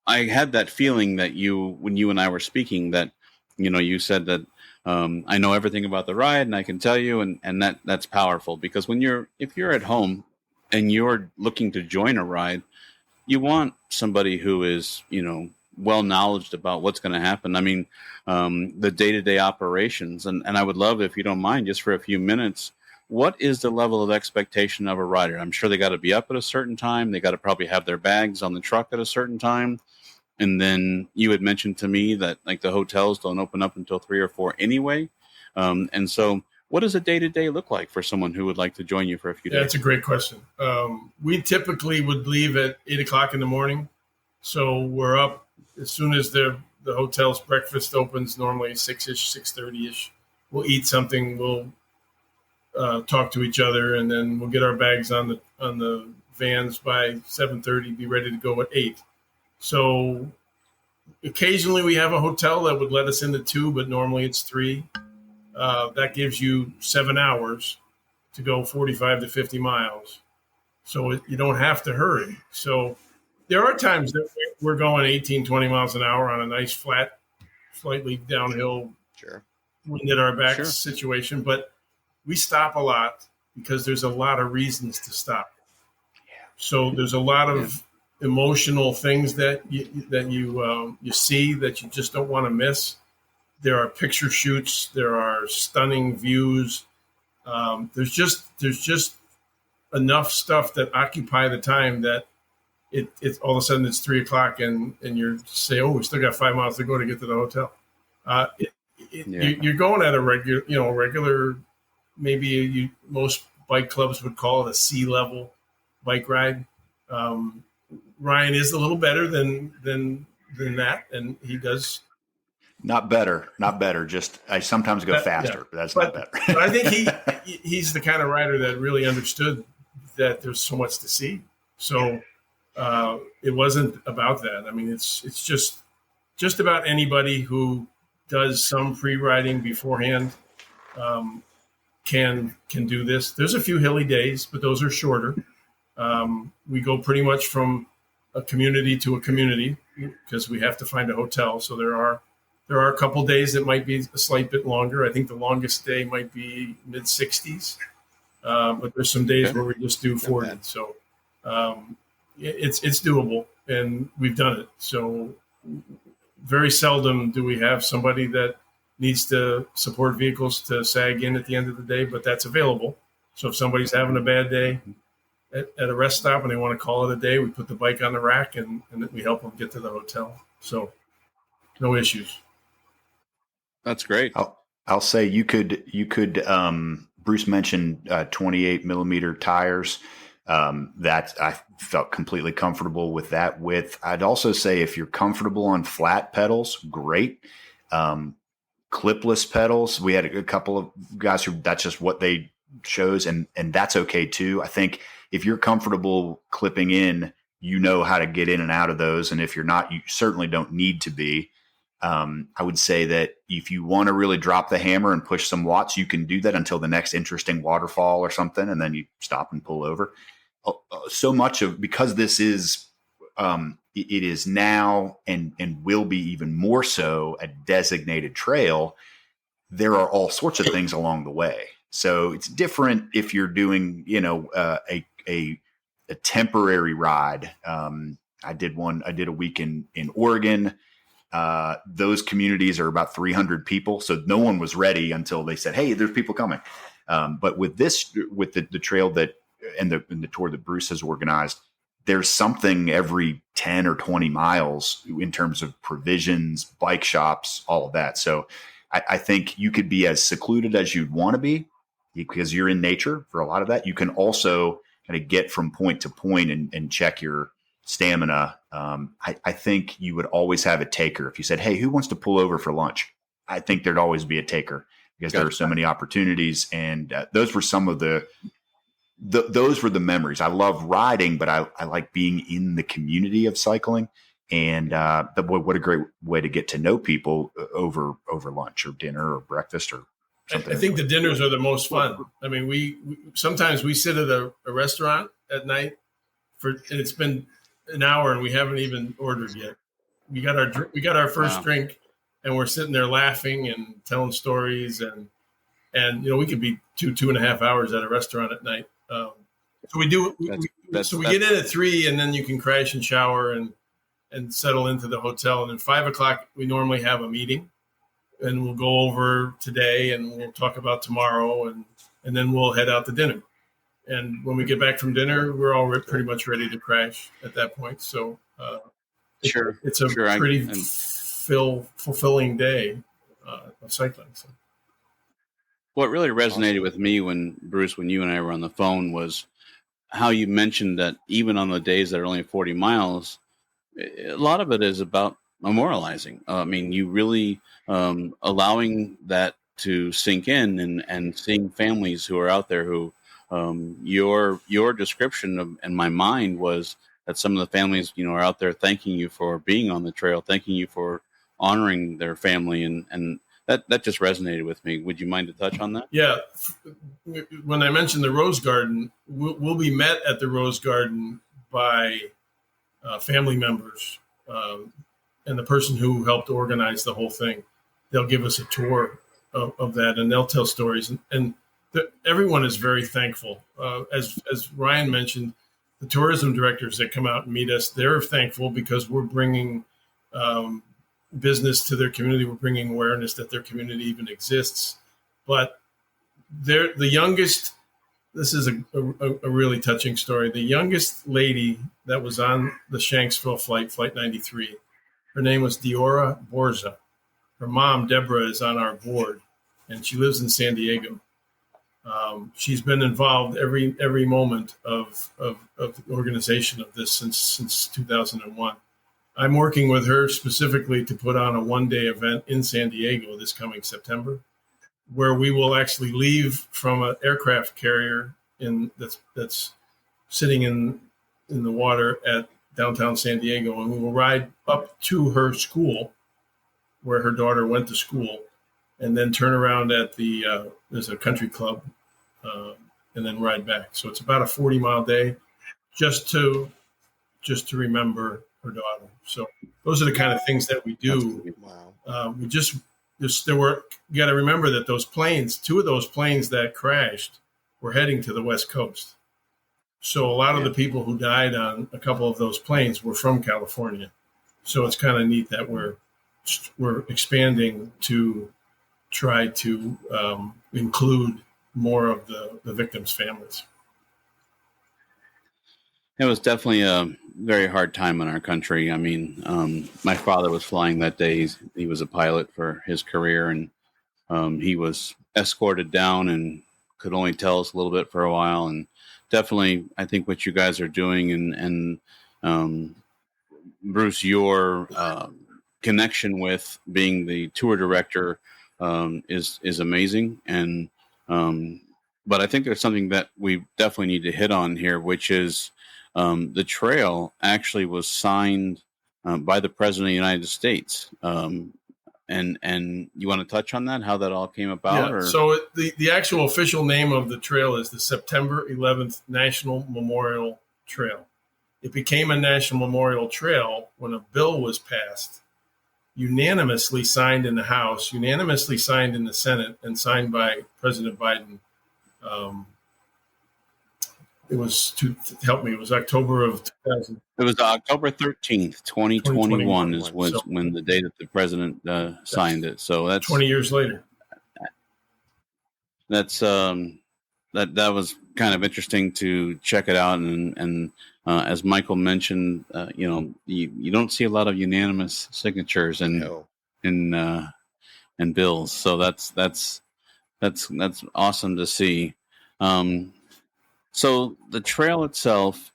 Speaker 1: I had that feeling that when you and I were speaking, that you said that. I know everything about the ride, and I can tell you, and that's powerful, because if you're at home and you're looking to join a ride, you want somebody who is well knowledgeable about what's going to happen. I mean, the day-to-day operations, and I would love, if you don't mind, just for a few minutes, what is the level of expectation of a rider? I'm sure they got to be up at a certain time. They got to probably have their bags on the truck at a certain time. And then you had mentioned to me that like the hotels don't open up until 3 or 4 anyway. And so what does a day-to-day look like for someone who would like to join you for a few days?
Speaker 5: That's a great question. We typically would leave at 8 o'clock in the morning. So we're up as soon as the hotel's breakfast opens, normally 6-ish, 6:30-ish. We'll eat something. We'll talk to each other, and then we'll get our bags on the vans by 7:30, be ready to go at 8. So occasionally we have a hotel that would let us into 2, but normally it's 3. That gives you 7 hours to go 45 to 50 miles. So you don't have to hurry. So there are times that we're going 18, 20 miles an hour on a nice flat, slightly downhill, wind at our back situation. But we stop a lot because there's a lot of reasons to stop. So there's a lot of emotional things that you see that you just don't want to miss. There are picture shoots. There are stunning views. There's just enough stuff that occupy the time that it's all of a sudden it's 3 o'clock and you say, oh, we still got 5 miles to go to get to the hotel. You're going at a regular, maybe most bike clubs would call it a C-level bike ride. Ryan is a little better than that, and he does.
Speaker 6: Not better. Just I sometimes go faster, but that's not better.
Speaker 5: But I think he's the kind of rider that really understood that there's so much to see. So it wasn't about that. I mean, it's just about anybody who does some pre-riding beforehand can do this. There's a few hilly days, but those are shorter. We go pretty much from a community to a community because we have to find a hotel. So there are a couple days that might be a slight bit longer. I think the longest day might be mid-60s, but there's some days where we just do 40. So it's doable, and we've done it. So very seldom do we have somebody that needs to support vehicles to sag in at the end of the day, but that's available. So if somebody's having a bad day at a rest stop and they want to call it a day, we put the bike on the rack and we help them get to the hotel. So no issues.
Speaker 1: That's great.
Speaker 6: I'll say you could Bruce mentioned 28 millimeter tires. That I felt completely comfortable with that width. I'd also say if you're comfortable on flat pedals, great. Clipless pedals, we had a couple of guys who that's just what they chose, and that's okay too. I think if you're comfortable clipping in, you know how to get in and out of those, and if you're not, you certainly don't need to be. I would say that if you want to really drop the hammer and push some watts, you can do that until the next interesting waterfall or something, and then you stop and pull over. So much of, because this is it is now and will be even more so a designated trail, there are all sorts of things along the way. So it's different if you're doing, a temporary ride. I did a week in Oregon. Those communities are about 300 people. So no one was ready until they said, hey, there's people coming. But with the trail that, and the tour that Bruce has organized, there's something every 10 or 20 miles in terms of provisions, bike shops, all of that. So I think you could be as secluded as you'd want to be because you're in nature for a lot of that. You can also kind of get from point to point and check your stamina. I think you would always have a taker. If you said, hey, who wants to pull over for lunch? I think there'd always be a taker. because there are so many opportunities. And those were some of those were the memories. I love riding, but I like being in the community of cycling. And what a great way to get to know people over lunch or dinner or breakfast or something.
Speaker 5: I think the dinners are the most fun. I mean, we sometimes we sit at a restaurant at night and it's been an hour and we haven't even ordered yet. We got our first drink and we're sitting there laughing and telling stories and we could be 2.5 hours at a restaurant at night. So we do. We get in at 3 and then you can crash and shower and settle into the hotel. And then 5 o'clock we normally have a meeting and we'll go over today and we'll talk about tomorrow and then we'll head out to dinner. And when we get back from dinner, we're all pretty much ready to crash at that point. So it's a pretty fulfilling day of cycling. So.
Speaker 1: What really resonated with me when you and I were on the phone was how you mentioned that even on the days that are only 40 miles, a lot of it is about memorializing. I mean, you really allowing that to sink in and seeing families who are out there who your description of in my mind was that some of the families, are out there thanking you for being on the trail, thanking you for honoring their family. And that just resonated with me. Would you mind to touch on that?
Speaker 5: Yeah. When I mentioned the Rose Garden, we'll be met at the Rose Garden by family members and the person who helped organize the whole thing. They'll give us a tour of that and they'll tell stories. And everyone is very thankful. As Ryan mentioned, the tourism directors that come out and meet us, they're thankful because we're bringing business to their community. We're bringing awareness that their community even exists. But the youngest, this is a really touching story. The youngest lady that was on the Shanksville flight 93, her name was Diora Borza. Her mom, Deborah, is on our board, and she lives in San Diego. She's been involved every moment of the organization of this since 2001. I'm working with her specifically to put on a one-day event in San Diego this coming September, where we will actually leave from an aircraft carrier that's sitting in the water at downtown San Diego, and we will ride up to her school, where her daughter went to school, and then turn around at there's a country club, and then ride back. So it's about a 40-mile day, just to remember her daughter. So those are the kind of things that we do. Wow. You got to remember that those planes, 2 of those planes that crashed, were heading to the West Coast. So a lot of the people who died on a couple of those planes were from California. So it's kind of neat that we're expanding to try to include more of the victims' families.
Speaker 1: It was definitely a very hard time in our country. I mean, my father was flying that day. He was a pilot for his career, and he was escorted down and could only tell us a little bit for a while. And definitely, I think what you guys are doing and Bruce, your connection with being the tour director is amazing. And but I think there's something that we definitely need to hit on here, which is the trail actually was signed by the President of the United States. And you want to touch on that, how that all came about?
Speaker 5: Yeah. So the actual official name of the trail is the September 11th National Memorial Trail. It became a National Memorial Trail when a bill was passed, unanimously signed in the House, unanimously signed in the Senate, and signed by President Biden. It was it was October of 2000.
Speaker 1: It was October 13th, 2021 is when the day that the president signed it. So that's
Speaker 5: 20 years later.
Speaker 1: That's that was kind of interesting to check it out. And as Michael mentioned, you don't see a lot of unanimous signatures in bills. So that's awesome to see. So the trail itself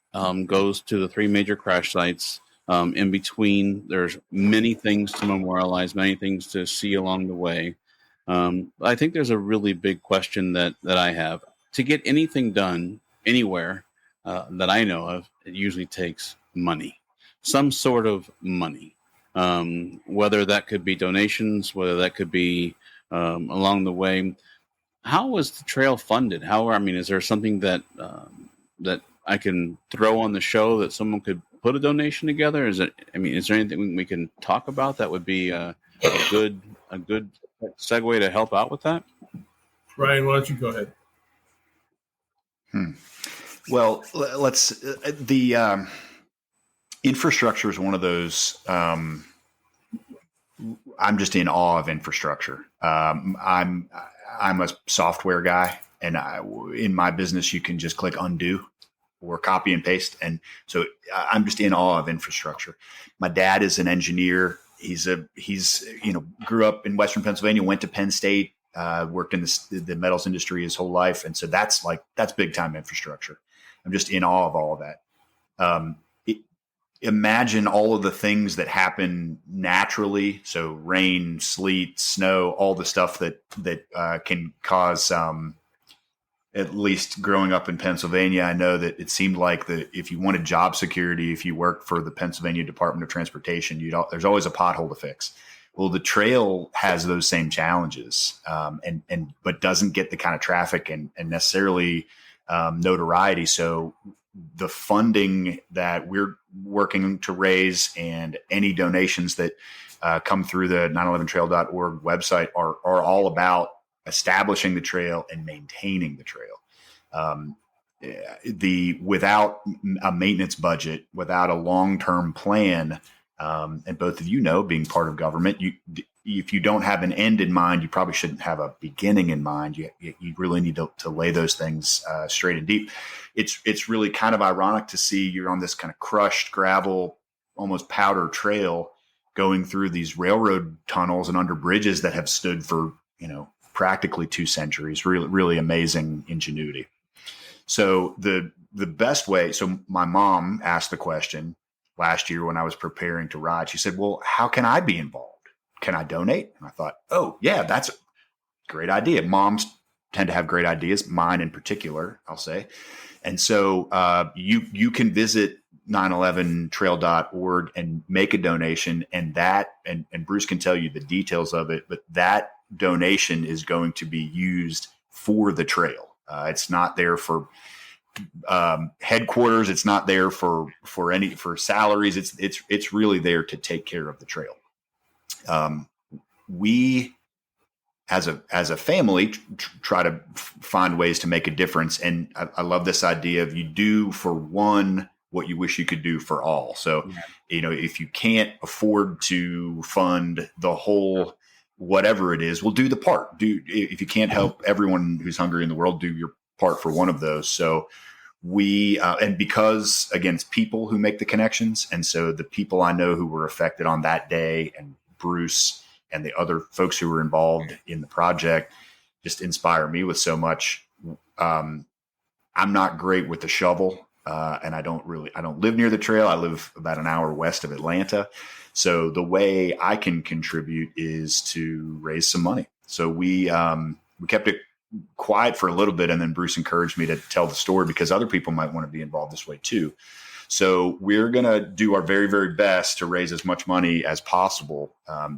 Speaker 1: goes to the 3 major crash sites. In between, there's many things to memorialize, many things to see along the way. I think there's a really big question that I have. To get anything done anywhere that I know of, it usually takes money, some sort of money, whether that could be donations, whether that could be along the way. How was the trail funded? Is there something that that I can throw on the show that someone could put a donation together? Is there anything we can talk about that would be a good segue to help out with that?
Speaker 5: Ryan, why don't you go ahead?
Speaker 6: Well, let's the infrastructure is one of those. I'm just in awe of infrastructure. I'm a software guy, and in my business, you can just click undo or copy and paste. And so I'm just in awe of infrastructure. My dad is an engineer. He's grew up in Western Pennsylvania, went to Penn State, worked in the metals industry his whole life. And so that's big time infrastructure. I'm just in awe of all of that. Imagine all of the things that happen naturally. So rain, sleet, snow, all the stuff that can cause, at least growing up in Pennsylvania, I know that it seemed like if you wanted job security, if you worked for the Pennsylvania Department of Transportation, there's always a pothole to fix. Well, the trail has those same challenges, but doesn't get the kind of traffic and necessarily notoriety. So the funding that we're working to raise and any donations that come through the 911trail.org website are all about establishing the trail and maintaining the trail. Without a maintenance budget, without a long-term plan, and both of you know, being part of government, if you don't have an end in mind, you probably shouldn't have a beginning in mind. You really need to lay those things straight and deep. It's really kind of ironic to see you're on this kind of crushed gravel, almost powder trail going through these railroad tunnels and under bridges that have stood for, practically 2 centuries. Really, really amazing ingenuity. So the best way, so my mom asked the question last year when I was preparing to ride. She said, well, how can I be involved? Can I donate? And I thought, oh, yeah, that's a great idea. Moms tend to have great ideas, mine in particular, I'll say. And so you can visit 911trail.org and make a donation, and Bruce can tell you the details of it, but that donation is going to be used for the trail. It's not there for headquarters. It's not there for salaries. It's really there to take care of the trail. We, as a family, try to find ways to make a difference. And I love this idea of you do for one what you wish you could do for all. So, if you can't afford to fund the whole, whatever it is, we'll do the part. If you can't help everyone who's hungry in the world, do your part for one of those. So we, and because again, it's people who make the connections. And so the people I know who were affected on that day, and Bruce and the other folks who were involved in the project, just inspire me with so much. I'm not great with the shovel. And I don't live near the trail. I live about an hour west of Atlanta. So the way I can contribute is to raise some money. So we kept it quiet for a little bit, and then Bruce encouraged me to tell the story because other people might want to be involved this way too. So we're going to do our very, very best to raise as much money as possible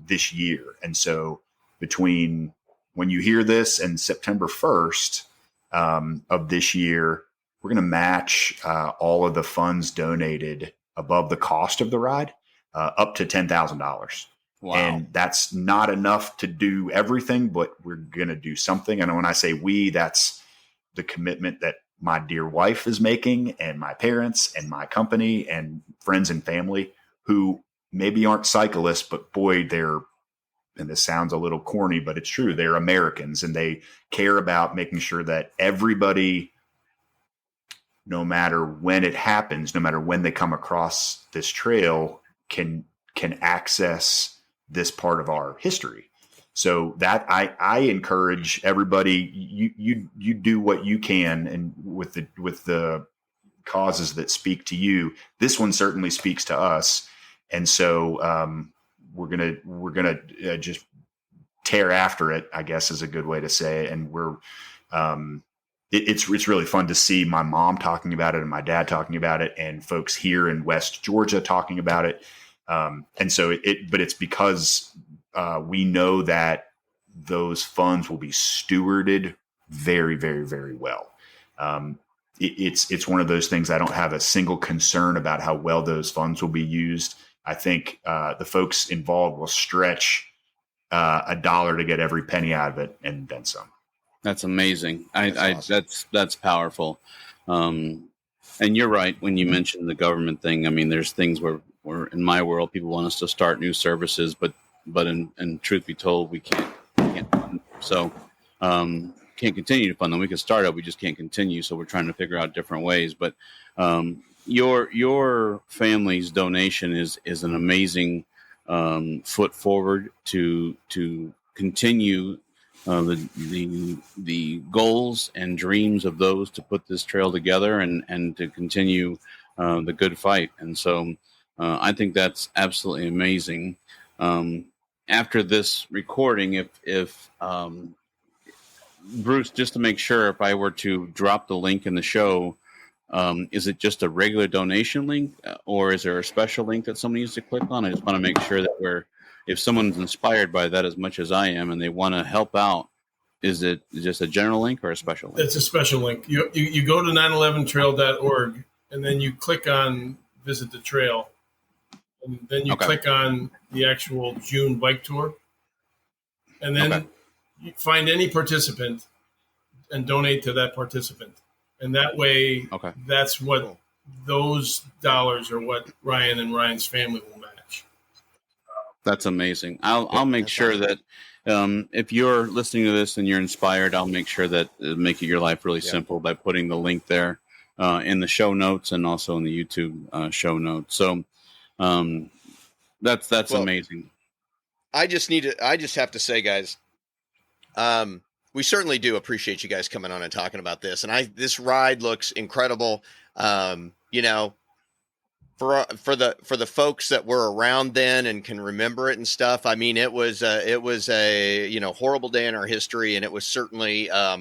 Speaker 6: this year. And so between when you hear this and September 1st of this year, we're going to match all of the funds donated above the cost of the ride up to $10,000. Wow. And that's not enough to do everything, but we're going to do something. And when I say we, that's the commitment that my dear wife is making, and my parents and my company and friends and family who maybe aren't cyclists, but boy, and this sounds a little corny, but it's true. They're Americans, and they care about making sure that everybody, no matter when it happens, no matter when they come across this trail, can access this part of our history. So that I encourage everybody, you do what you can, and with the causes that speak to you. This one certainly speaks to us, and so we're gonna just tear after it, I guess is a good way to say it. And we're, it's really fun to see my mom talking about it and my dad talking about it and folks here in West Georgia talking about it. And so but it's because we know that those funds will be stewarded very, very, very well. It's one of those things. I don't have a single concern about how well those funds will be used. I think the folks involved will stretch $1 to get every penny out of it and then some.
Speaker 1: That's amazing. Awesome. That's powerful. And you're right when you mentioned the government thing. I mean, there's things where in my world, people want us to start new services, but in truth be told, we can't fund them. So can't continue to fund them. We can start up, we just can't continue. So we're trying to figure out different ways. But your family's donation is an amazing foot forward to continue the goals and dreams of those to put this trail together and to continue the good fight. And so I think that's absolutely amazing. After this recording, if Bruce, just to make sure, if I were to drop the link in the show, is it just a regular donation link, or is there a special link that someone needs to click on? I just want to make sure that if someone's inspired by that as much as I am and they want to help out, is it just a general link or a special link?
Speaker 5: It's a special link. You go to 911trail.org and then you click on visit the trail, and then you click on the actual June bike tour, and then you find any participant and donate to that participant. And that way, that's what those dollars are what Ryan and Ryan's family will match.
Speaker 1: That's amazing. I'll make sure that if you're listening to this and you're inspired, I'll make sure that make your life really simple by putting the link there in the show notes and also in the YouTube show notes. So that's amazing.
Speaker 4: I just have to say, guys, we certainly do appreciate you guys coming on and talking about this. And this ride looks incredible. You know, for the folks that were around then and can remember it and stuff. I mean, it was a horrible day in our history, and it was certainly a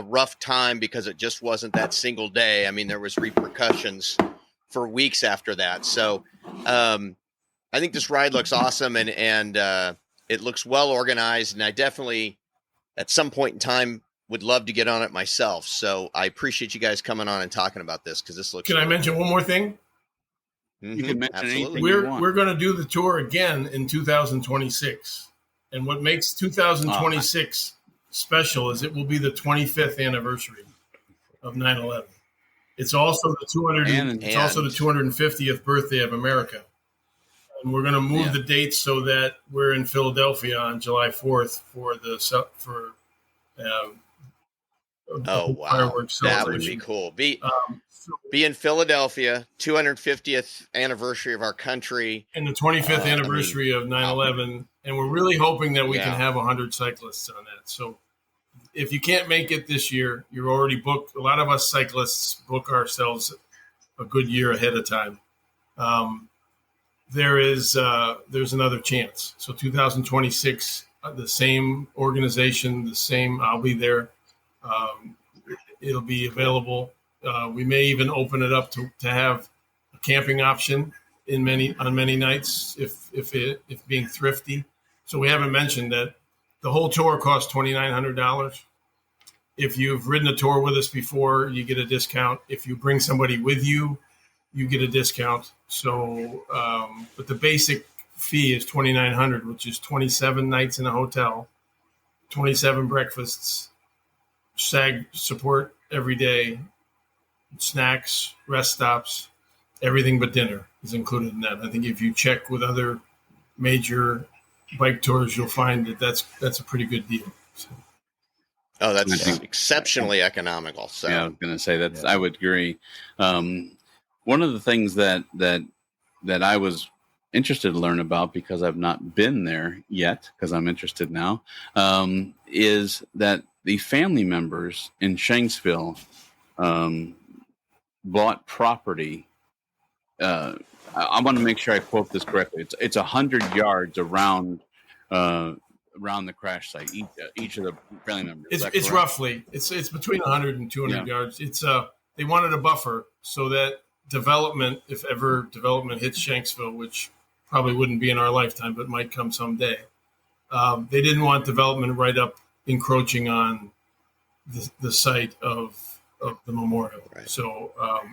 Speaker 4: rough time because it just wasn't that single day. I mean, there was repercussions for weeks after that. So I think this ride looks awesome, and it looks well organized, and I definitely at some point in time would love to get on it myself. So I appreciate you guys coming on and talking about this, because this looks
Speaker 5: Can I mention one more thing?
Speaker 1: Mm-hmm. You can mention anything
Speaker 5: We're going to do the tour again in 2026. And what makes 2026 special is it will be the 25th anniversary of 9/11. It's also the 250th birthday of America. And we're going to move the dates so that we're in Philadelphia on July 4th for fireworks celebration.
Speaker 4: That would be cool. Be in Philadelphia, 250th anniversary of our country.
Speaker 5: And the 25th anniversary of 9/11. And we're really hoping that we can have 100 cyclists on that. So if you can't make it this year, you're already booked. A lot of us cyclists book ourselves a good year ahead of time. There's another chance. So 2026, the same organization, I'll be there. It'll be available. We may even open it up to have a camping option on many nights if being thrifty. So we haven't mentioned that the whole tour costs $2,900. If you've ridden a tour with us before, you get a discount. If you bring somebody with you, you get a discount. So, but the basic fee is $2,900, which is 27 nights in a hotel, 27 breakfasts, SAG support every day, snacks, rest stops, everything but dinner is included in that. I think if you check with other major bike tours, you'll find that that's a pretty good deal. So.
Speaker 4: Oh, that's exceptionally economical. So
Speaker 1: yeah, I was going to say that I would agree. One of the things that I was interested to learn about, because I've not been there yet, because I'm interested now, is that the family members in Shanksville bought property. I want to make sure I quote this correctly. It's 100 yards around around the crash site, each of the family members.
Speaker 5: It's roughly it's between 100 and 200 yards. It's they wanted a buffer so that development, if ever development hits Shanksville, which probably wouldn't be in our lifetime, but might come someday. They didn't want development right up encroaching on the site of the memorial. Right. So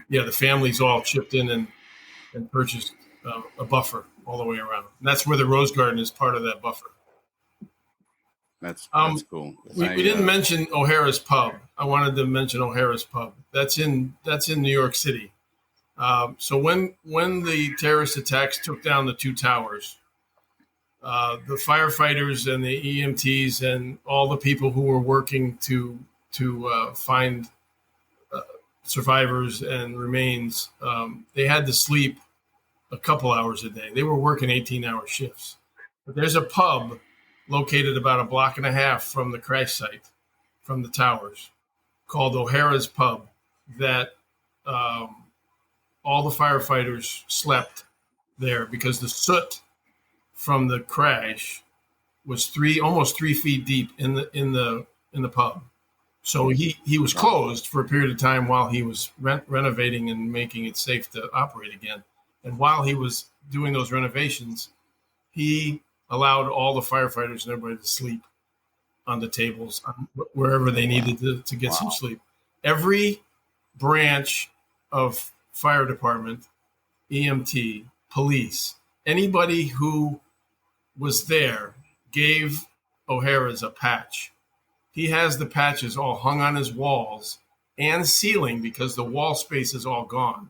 Speaker 5: the families all chipped in and purchased a buffer all the way around. And that's where the Rose Garden is part of that buffer.
Speaker 1: That's cool.
Speaker 5: We didn't mention O'Hara's Pub. I wanted to mention O'Hara's Pub. That's in New York City. So when the terrorist attacks took down the two towers, the firefighters and the EMTs and all the people who were working to find survivors and remains, they had to sleep a couple hours a day. They were working 18-hour shifts. But there's a pub located about a block and a half from the crash site, from the towers, called O'Hara's Pub, that all the firefighters slept there because the soot from the crash was almost 3 feet deep in the pub. So he was closed for a period of time while he was renovating and making it safe to operate again. And while he was doing those renovations, he allowed all the firefighters and everybody to sleep on the tables wherever they needed to get some sleep. Every branch of fire department, EMT, police, anybody who was there gave O'Hara's a patch. He has the patches all hung on his walls and ceiling because the wall space is all gone.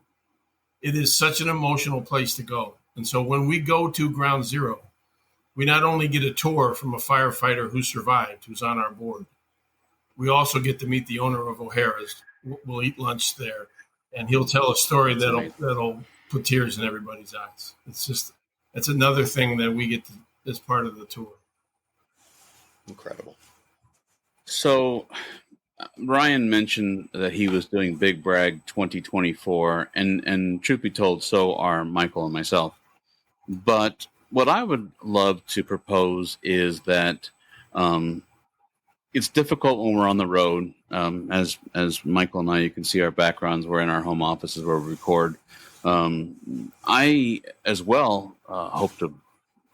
Speaker 5: It is such an emotional place to go. And so when we go to Ground Zero, we not only get a tour from a firefighter who survived, who's on our board, we also get to meet the owner of O'Hara's. We'll eat lunch there, and he'll tell a story that'll put tears in everybody's eyes. It's another thing that we get to, as part of the tour.
Speaker 4: Incredible.
Speaker 1: So Ryan mentioned that he was doing Big Brag 2024, and truth be told, so are Michael and myself. But what I would love to propose is that it's difficult when we're on the road. As Michael and I, you can see our backgrounds. We're in our home offices where we record. I, as well, hope to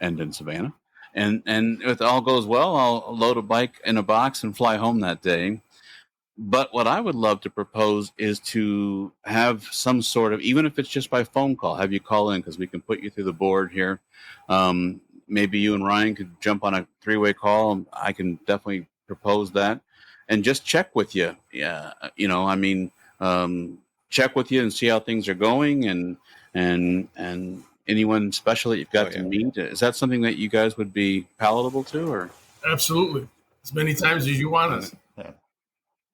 Speaker 1: end in Savannah. And if all goes well, I'll load a bike in a box and fly home that day. But what I would love to propose is to have some sort of, even if it's just by phone call, have you call in because we can put you through the board here. Maybe you and Ryan could jump on a 3-way call. I can definitely propose that and just check with you. Yeah, check with you and see how things are going and anyone special that you've got to meet. Is that something that you guys would be palatable to, or?
Speaker 5: Absolutely, as many times as you want us.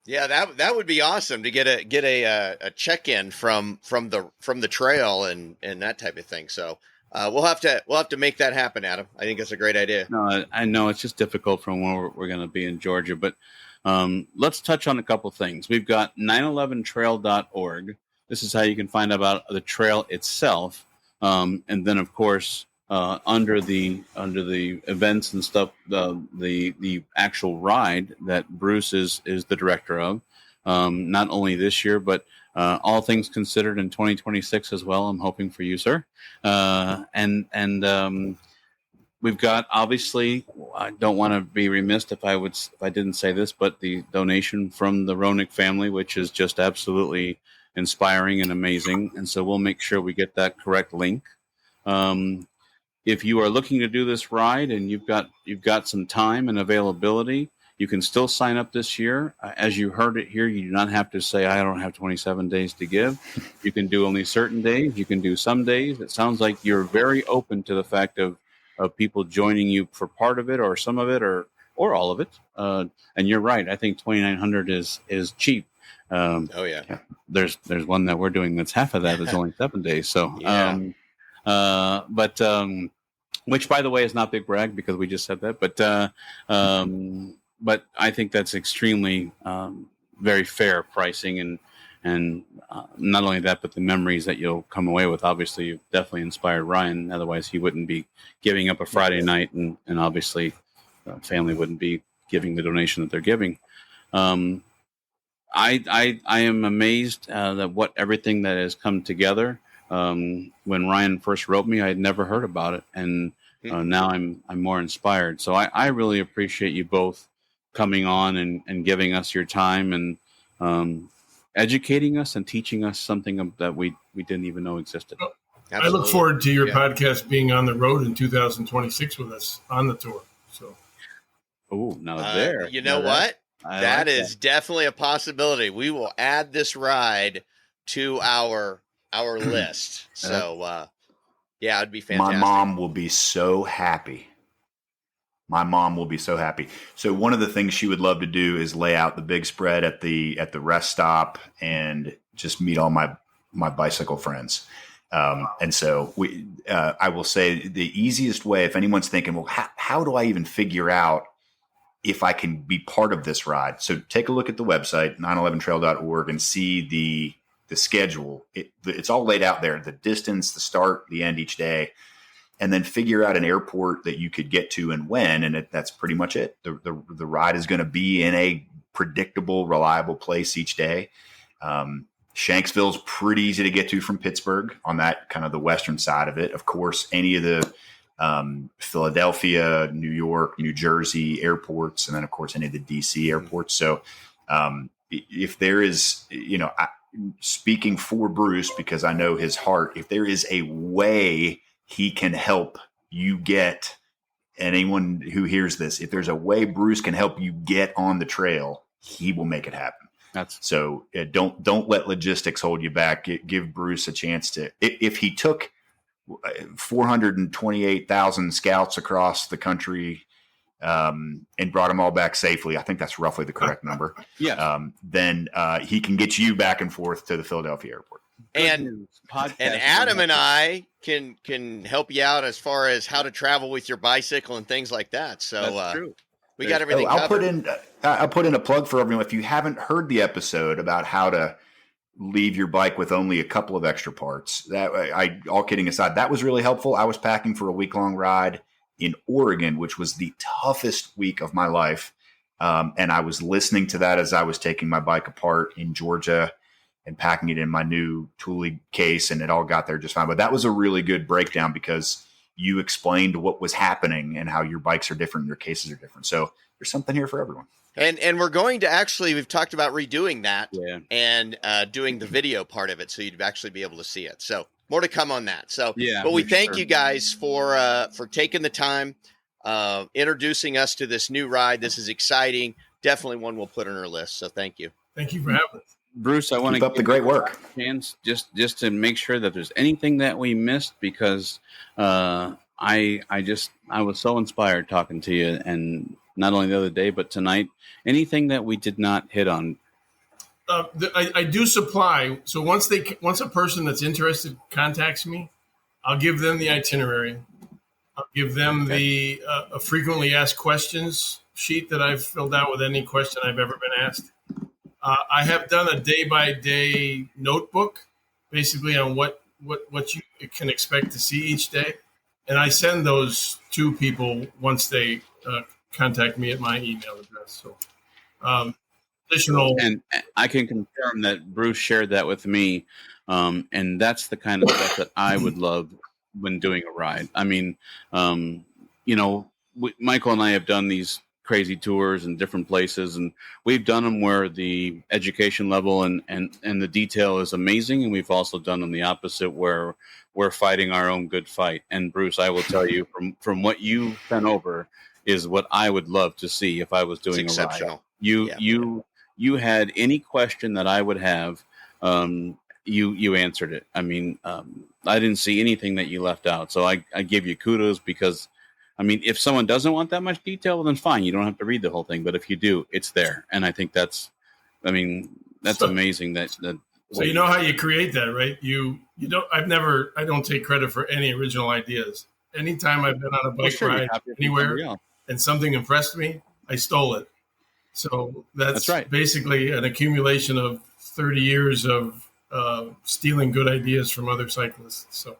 Speaker 4: Yeah, that would be awesome to get a check-in from the trail and that type of thing. So we'll have to make that happen, Adam. I think that's a great idea.
Speaker 1: No, I know it's just difficult from where we're going to be in Georgia, but let's touch on a couple things. We've got 911trail.org. This is how you can find out about the trail itself, and then of course under the events and stuff, the actual ride that Bruce is the director of, not only this year but all things considered in 2026 as well. I'm hoping for you, sir. And we've got, obviously, I don't want to be remiss if I didn't say this, but the donation from the Roenigk family, which is just absolutely inspiring and amazing. And so we'll make sure we get that correct link. If you are looking to do this ride and you've got some time and availability, you can still sign up this year. As you heard it here, you do not have to say, I don't have 27 days to give. You can do only certain days. You can do some days. It sounds like you're very open to the fact of people joining you for part of it or some of it or all of it. And you're right. I think 2,900 is cheap. There's one that we're doing that's half of that is only 7 days. So,
Speaker 4: yeah.
Speaker 1: Which, by the way, is not Big Brag because we just said that. But I think that's extremely very fair pricing, and not only that, but the memories that you'll come away with. Obviously, you've definitely inspired Ryan. Otherwise, he wouldn't be giving up a Friday night and obviously family wouldn't be giving the donation that they're giving. I am amazed that everything that has come together. When Ryan first wrote me, I had never heard about it, and now I'm more inspired. So I really appreciate you both coming on and giving us your time and educating us and teaching us something that we didn't even know existed.
Speaker 5: I look forward to your podcast being on the road in 2026 with us on the tour. So,
Speaker 4: you know what? That is definitely a possibility. We will add this ride to our list. So, it'd be fantastic.
Speaker 6: My mom will be so happy. So one of the things she would love to do is lay out the big spread at the rest stop and just meet all my bicycle friends. And so I will say the easiest way, if anyone's thinking, well, how do I even figure out if I can be part of this ride? So take a look at the website, 911trail.org, and see the schedule. It's all laid out there, the distance, the start, the end each day, and then figure out an airport that you could get to and when. And that's pretty much it. The ride is going to be in a predictable, reliable place each day. Shanksville's pretty easy to get to from Pittsburgh on that kind of the western side of it. Of course, any of the Philadelphia, New York, New Jersey airports, and then of course any of the DC airports. So if there is, speaking for Bruce, because I know his heart, if there is a way he can help you get, anyone who hears this, if there's a way Bruce can help you get on the trail, he will make it happen. So don't let logistics hold you back. Give Bruce a chance to, if he took 428,000 scouts across the country and brought them all back safely, I think that's roughly the correct number. Then he can get you back and forth to the Philadelphia airport.
Speaker 4: And Adam and I can help you out as far as how to travel with your bicycle and things like that. So
Speaker 1: that's true.
Speaker 4: We got everything covered.
Speaker 6: I'll put in a plug for everyone. If you haven't heard the episode about how to leave your bike with only a couple of extra parts, all kidding aside, that was really helpful. I was packing for a week-long ride in Oregon, which was the toughest week of my life. And I was listening to that as I was taking my bike apart in Georgia and packing it in my new Thule case, and it all got there just fine. But that was a really good breakdown because you explained what was happening and how your bikes are different, your cases are different. So there's something here for everyone.
Speaker 4: And we're going to we've talked about redoing that and doing the video part of it, so you'd actually be able to see it. So more to come on that. So, but we thank you guys for taking the time, introducing us to this new ride. This is exciting. Definitely one we'll put on our list. So thank you.
Speaker 5: Thank you for having us.
Speaker 1: Bruce, I want to
Speaker 6: keep up the great work.
Speaker 1: Chance just to make sure that there's anything that we missed, because I was so inspired talking to you, and not only the other day but tonight. Anything that we did not hit on?
Speaker 5: I do supply. So once a person that's interested contacts me, I'll give them the itinerary. I'll give them the frequently asked questions sheet that I've filled out with any question I've ever been asked. I have done a day-by-day notebook, basically on what you can expect to see each day, and I send those to people once they contact me at my email address. So, additional,
Speaker 1: and I can confirm that Bruce shared that with me, and that's the kind of stuff that I would love when doing a ride. I mean, Michael and I have done these crazy tours in different places, and we've done them where the education level and the detail is amazing, and we've also done them the opposite where we're fighting our own good fight. And Bruce, I will tell you from what you sent over is what I would love to see if I was doing a ride. You had any question that I would have, you answered it. I mean, I didn't see anything that you left out, so I give you kudos, because I mean, if someone doesn't want that much detail, then fine. You don't have to read the whole thing. But if you do, it's there. And I think that's amazing. So
Speaker 5: you know how you create that, right? You don't. I don't take credit for any original ideas. Anytime I've been on a bike ride anywhere and something impressed me, I stole it. So that's right. Basically an accumulation of 30 years of stealing good ideas from other cyclists. So.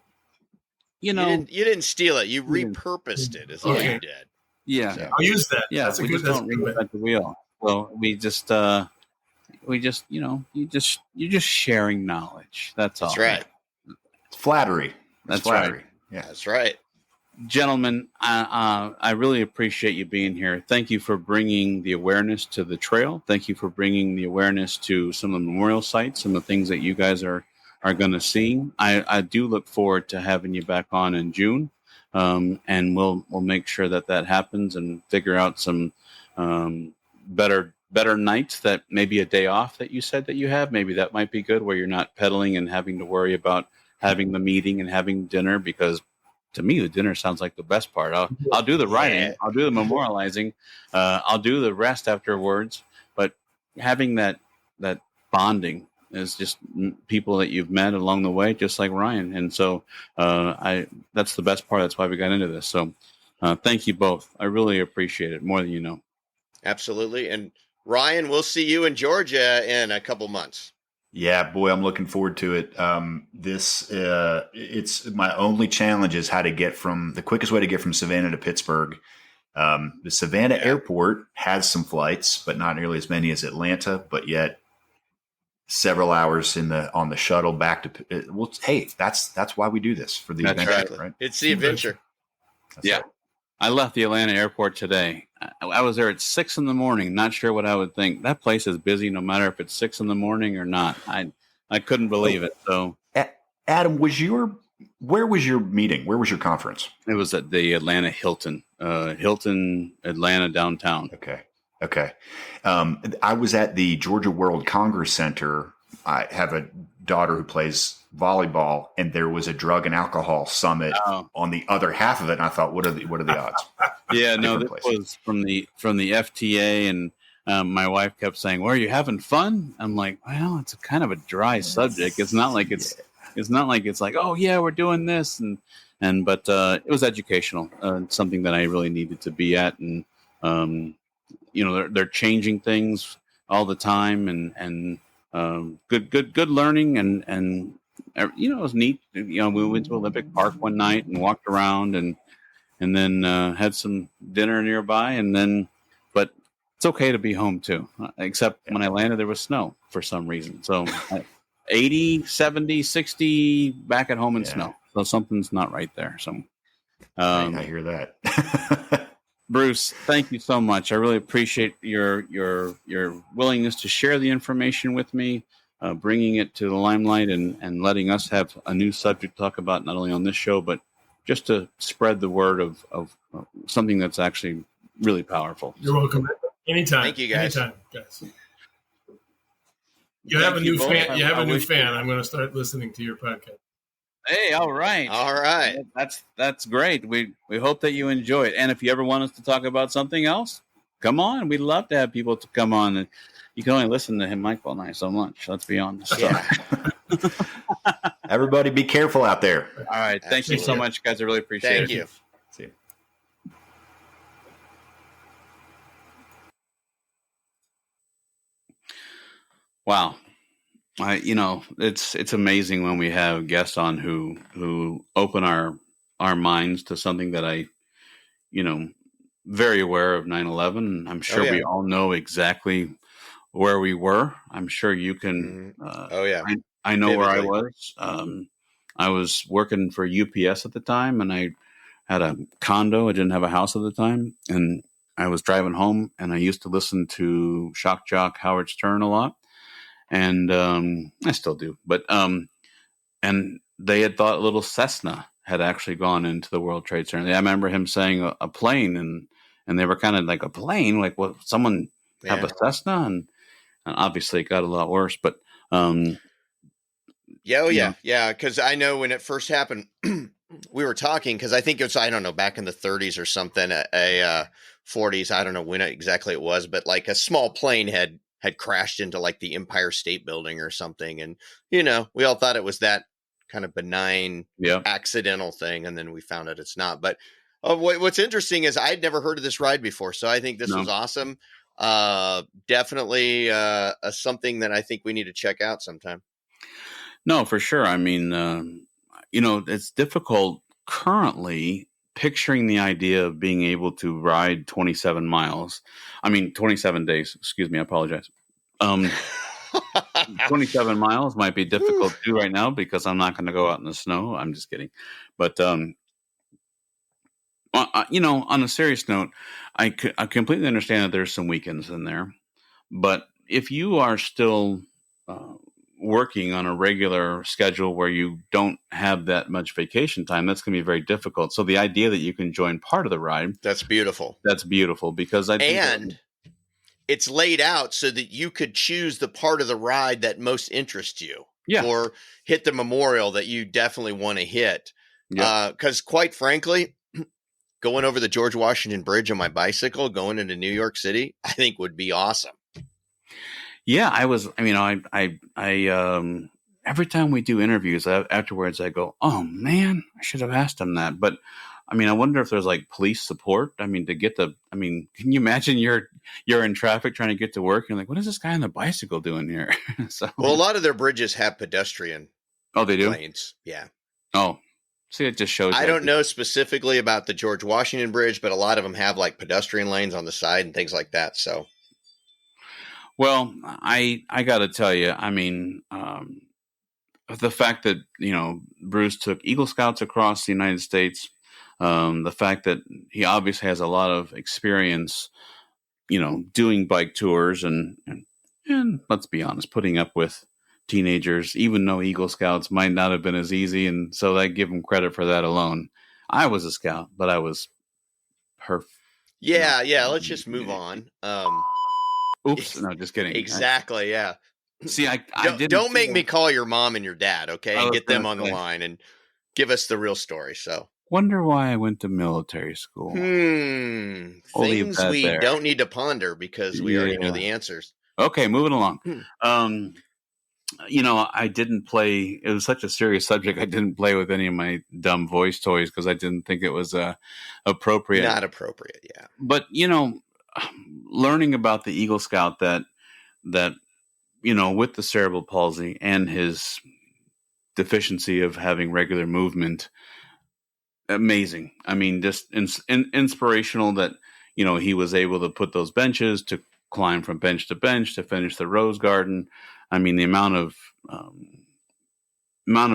Speaker 4: You didn't steal it. You repurposed it, is what you did.
Speaker 1: Yeah.
Speaker 5: So I'll use that.
Speaker 1: Yeah.
Speaker 5: That's a
Speaker 1: we
Speaker 5: good,
Speaker 1: just don't reinvent the wheel. So we just, you're just sharing knowledge. That's all.
Speaker 4: That's right.
Speaker 6: It's flattery.
Speaker 1: That's flattery.
Speaker 6: Right. Yeah.
Speaker 4: That's right.
Speaker 1: Gentlemen, I really appreciate you being here. Thank you for bringing the awareness to the trail. Thank you for bringing the awareness to some of the memorial sites and the things that you guys are going to see. I do look forward to having you back on in June, and we'll make sure that happens and figure out some better nights, that maybe a day off that you said that you have. Maybe that might be good, where you're not pedaling and having to worry about having the meeting and having dinner, because to me, the dinner sounds like the best part. I'll do the writing. I'll do the memorializing. I'll do the rest afterwards. But having that bonding is just people that you've met along the way, just like Ryan. And so that's the best part. That's why we got into this. So thank you both. I really appreciate it, more than you know.
Speaker 4: Absolutely. And Ryan, we'll see you in Georgia in a couple months.
Speaker 6: Yeah, boy, I'm looking forward to it. It's my only challenge is how to get the quickest way to get from Savannah to Pittsburgh. The Savannah airport has some flights, but not nearly as many as Atlanta, but yet several hours on the shuttle back to, hey, that's why we do this, for the adventure, right?
Speaker 4: It's the adventure.
Speaker 6: That's right.
Speaker 1: I left the Atlanta airport today. I was there at 6 a.m. Not sure what I would think. That place is busy, no matter if it's 6 a.m. or not. I couldn't believe it. So,
Speaker 6: Adam, where was your meeting? Where was your conference?
Speaker 1: It was at the Atlanta Hilton, Atlanta downtown.
Speaker 6: Okay. I was at the Georgia World Congress Center. I have a daughter who plays volleyball, and there was a drug and alcohol summit on the other half of it. And I thought, what are the odds?
Speaker 1: Yeah, no, this was from the FTA, and my wife kept saying, "Well, are you having fun?" I'm like, "Well, it's a kind of a dry subject. It's not like it's like, oh yeah, we're doing this," but it was educational, something that I really needed to be at, and they're changing things all the time, and good learning, and it was neat. We went to Olympic Park one night and walked around, and then had some dinner nearby, but it's okay to be home too, except when I landed, there was snow for some reason. So 80, 70, 60 back at home in snow. So something's not right there. So
Speaker 6: I hear that.
Speaker 1: Bruce, thank you so much. I really appreciate your willingness to share the information with me, bringing it to the limelight, and letting us have a new subject to talk about, not only on this show, but just to spread the word of something that's actually really powerful.
Speaker 5: You're welcome. Anytime.
Speaker 4: Thank you, guys.
Speaker 5: Anytime, guys. You have a new fan. You have a new fan. I'm going to start listening to your podcast.
Speaker 1: Hey, all right. That's great. We hope that you enjoy it. And if you ever want us to talk about something else, come on. We'd love to have people to come on. And you can only listen to him, Michael, and I so much. Let's be honest.
Speaker 4: Yeah.
Speaker 6: Everybody be careful out there.
Speaker 1: All right. Thank you so much, guys. I really appreciate it.
Speaker 4: Thank you.
Speaker 6: See you.
Speaker 1: Wow. It's amazing when we have guests on who open our minds to something that I, very aware of 9/11. I'm sure we all know exactly where we were. I'm sure you can. I know where I was. I was working for UPS at the time, and I had a condo. I didn't have a house at the time, and I was driving home, and I used to listen to Shock Jock Howard Stern a lot. And I still do, but and they had thought a little Cessna had actually gone into the World Trade Center. I remember him saying a plane, and they were kind of like, a plane, like, what? Someone have a Cessna, and obviously it got a lot worse. But
Speaker 4: because I know when it first happened, we were talking, because I think it was, I don't know, back in the 30s or something, a 40s. I don't know when exactly it was, but like a small plane had crashed into like the Empire State Building or something. And, we all thought it was that kind of benign accidental thing. And then we found out it's not. But what's interesting is I'd never heard of this ride before. So I think this was awesome. Definitely something that I think we need to check out sometime.
Speaker 1: No, for sure. I mean, it's difficult currently picturing the idea of being able to ride 27 days. Excuse me. I apologize. 27 miles might be difficult to do right now because I'm not going to go out in the snow. I'm just kidding. But, on a serious note, I completely understand that there's some weekends in there. But if you are still working on a regular schedule where you don't have that much vacation time, that's going to be very difficult. So the idea that you can join part of the ride,
Speaker 4: that's beautiful.
Speaker 1: That's beautiful because
Speaker 4: it's laid out so that you could choose the part of the ride that most interests you.
Speaker 1: Yeah.
Speaker 4: Or hit the memorial that you definitely want to hit. Because quite frankly, going over the George Washington Bridge on my bicycle, going into New York City, I think would be awesome.
Speaker 1: Yeah, I every time we do interviews afterwards, I go, oh man, I should have asked him that. But I wonder if there's like police support. Can you imagine you're in traffic trying to get to work? You're like, what is this guy on the bicycle doing here?
Speaker 4: Well, a lot of their bridges have pedestrian.
Speaker 1: Oh, they do?
Speaker 4: Lanes. Yeah.
Speaker 1: Oh, see, it just shows.
Speaker 4: I don't know specifically about the George Washington Bridge, but a lot of them have like pedestrian lanes on the side and things like that. So.
Speaker 1: Well, I got to tell you, the fact that, Bruce took Eagle Scouts across the United States, the fact that he obviously has a lot of experience, doing bike tours and let's be honest, putting up with teenagers, even though Eagle Scouts might not have been as easy. And so I give him credit for that alone. I was a scout, but I was perfect.
Speaker 4: Yeah. Let's just move on.
Speaker 1: Oops. No, just kidding.
Speaker 4: Exactly. Yeah.
Speaker 1: See,
Speaker 4: don't make me call your mom and your dad, okay? And get them on the line and give us the real story. So,
Speaker 1: wonder why I went to military school.
Speaker 4: Things we don't need to ponder because we already know the answers.
Speaker 1: Okay, moving along. I didn't play. It was such a serious subject. I didn't play with any of my dumb voice toys because I didn't think it was appropriate.
Speaker 4: Not appropriate, yeah.
Speaker 1: But learning about the Eagle Scout that with the cerebral palsy and his deficiency of having regular movement, amazing. Just inspirational that he was able to put those benches, to climb from bench to bench, to finish the rose garden. The amount of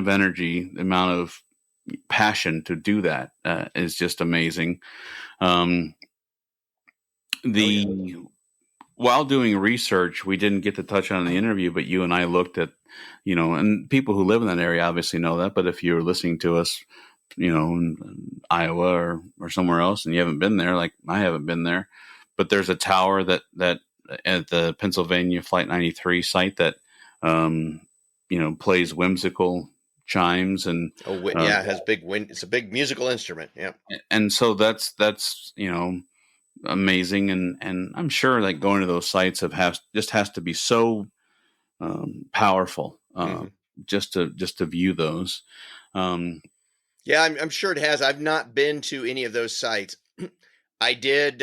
Speaker 1: energy, the amount of passion to do that is just amazing. While doing research, we didn't get to touch on in the interview, but you and I looked at, and people who live in that area obviously know that. But if you're listening to us, in Iowa or somewhere else, and you haven't been there, like I haven't been there, but there's a tower that at the Pennsylvania Flight 93 site that, plays whimsical chimes and
Speaker 4: it has big wind. It's a big musical instrument. Yeah.
Speaker 1: And so that's amazing. And I'm sure like going to those sites has to be so powerful just to view those.
Speaker 4: Yeah, I'm sure it has. I've not been to any of those sites. I did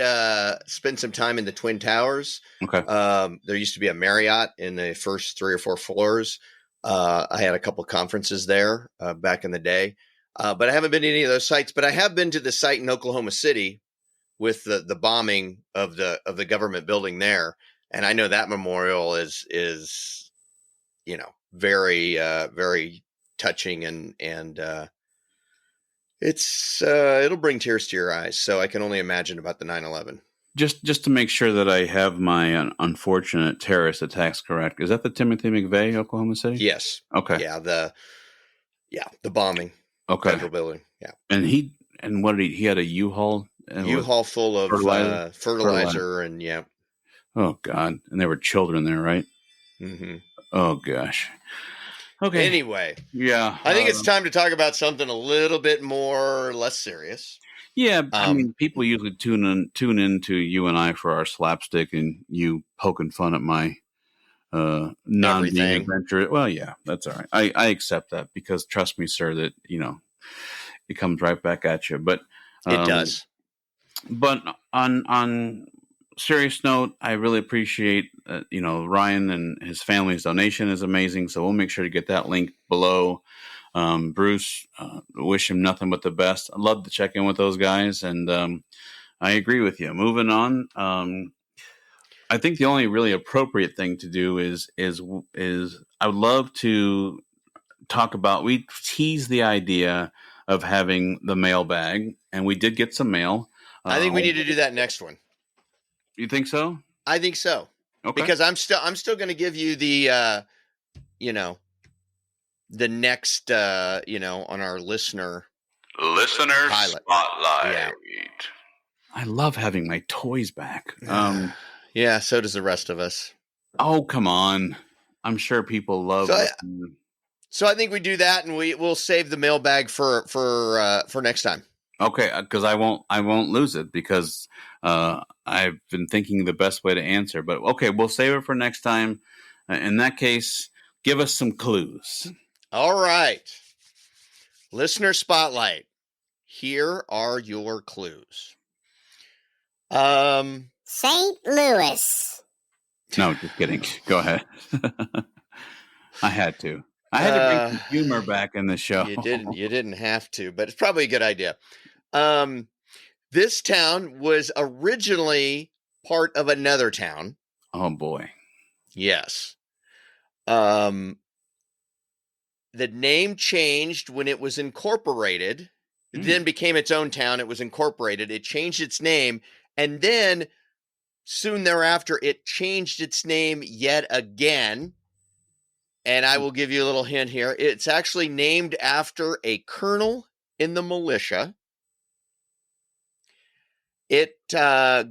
Speaker 4: spend some time in the Twin Towers.
Speaker 1: Okay.
Speaker 4: There used to be a Marriott in the first 3 or 4 floors. I had a couple conferences there back in the day, but I haven't been to any of those sites. But I have been to the site in Oklahoma City with the bombing of the government building there, and I know that memorial is very very touching and it'll bring tears to your eyes. So I can only imagine about the 9/11.
Speaker 1: Just to make sure that I have my unfortunate terrorist attacks correct. Is that the Timothy McVeigh, Oklahoma City?
Speaker 4: Yes.
Speaker 1: Okay.
Speaker 4: Yeah. The bombing.
Speaker 1: Okay.
Speaker 4: Federal building. Yeah.
Speaker 1: And what did he had a U-Haul?
Speaker 4: U-Haul full of fertilizer and yeah.
Speaker 1: Oh God. And there were children there, right?
Speaker 4: Mm-hmm.
Speaker 1: Oh gosh. Okay.
Speaker 4: Anyway.
Speaker 1: Yeah.
Speaker 4: I think it's time to talk about something a little bit less serious.
Speaker 1: Yeah. People usually tune in to you and I for our slapstick and you poking fun at my non-being adventure. Well, yeah, that's all right. I accept that because trust me, sir, that, it comes right back at you, but
Speaker 4: it does.
Speaker 1: But on serious note, I really appreciate, Ryan and his family's donation is amazing. So we'll make sure to get that link below. Bruce, wish him nothing but the best. I'd love to check in with those guys, and I agree with you. Moving on, I think the only really appropriate thing to do is I would love to talk about. We teased the idea of having the mailbag, and we did get some mail.
Speaker 4: I think we need to do that next one.
Speaker 1: You think so?
Speaker 4: I think so.
Speaker 1: Okay.
Speaker 4: Because I'm still going to give you the the next on our listener
Speaker 1: spotlight.
Speaker 4: Yeah.
Speaker 1: I love having my toys back.
Speaker 4: Yeah, so does the rest of us.
Speaker 1: Oh, come on. I'm sure people love
Speaker 4: So I think we do that, and we'll save the mailbag for next time.
Speaker 1: Okay, because I won't lose it, because I've been thinking the best way to answer. But okay, we'll save it for next time. In that case, give us some clues.
Speaker 4: All right. Listener spotlight. Here are your clues.
Speaker 8: St. Louis.
Speaker 1: No, just kidding. Go ahead. I had to bring some humor back in the show.
Speaker 4: You didn't have to, but it's probably a good idea. This town was originally part of another town.
Speaker 1: Oh boy.
Speaker 4: Yes. The name changed when it was incorporated. It then became its own town. It was incorporated. It changed its name. And then soon thereafter, it changed its name yet again. And I will give you a little hint here. It's actually named after a colonel in the militia. It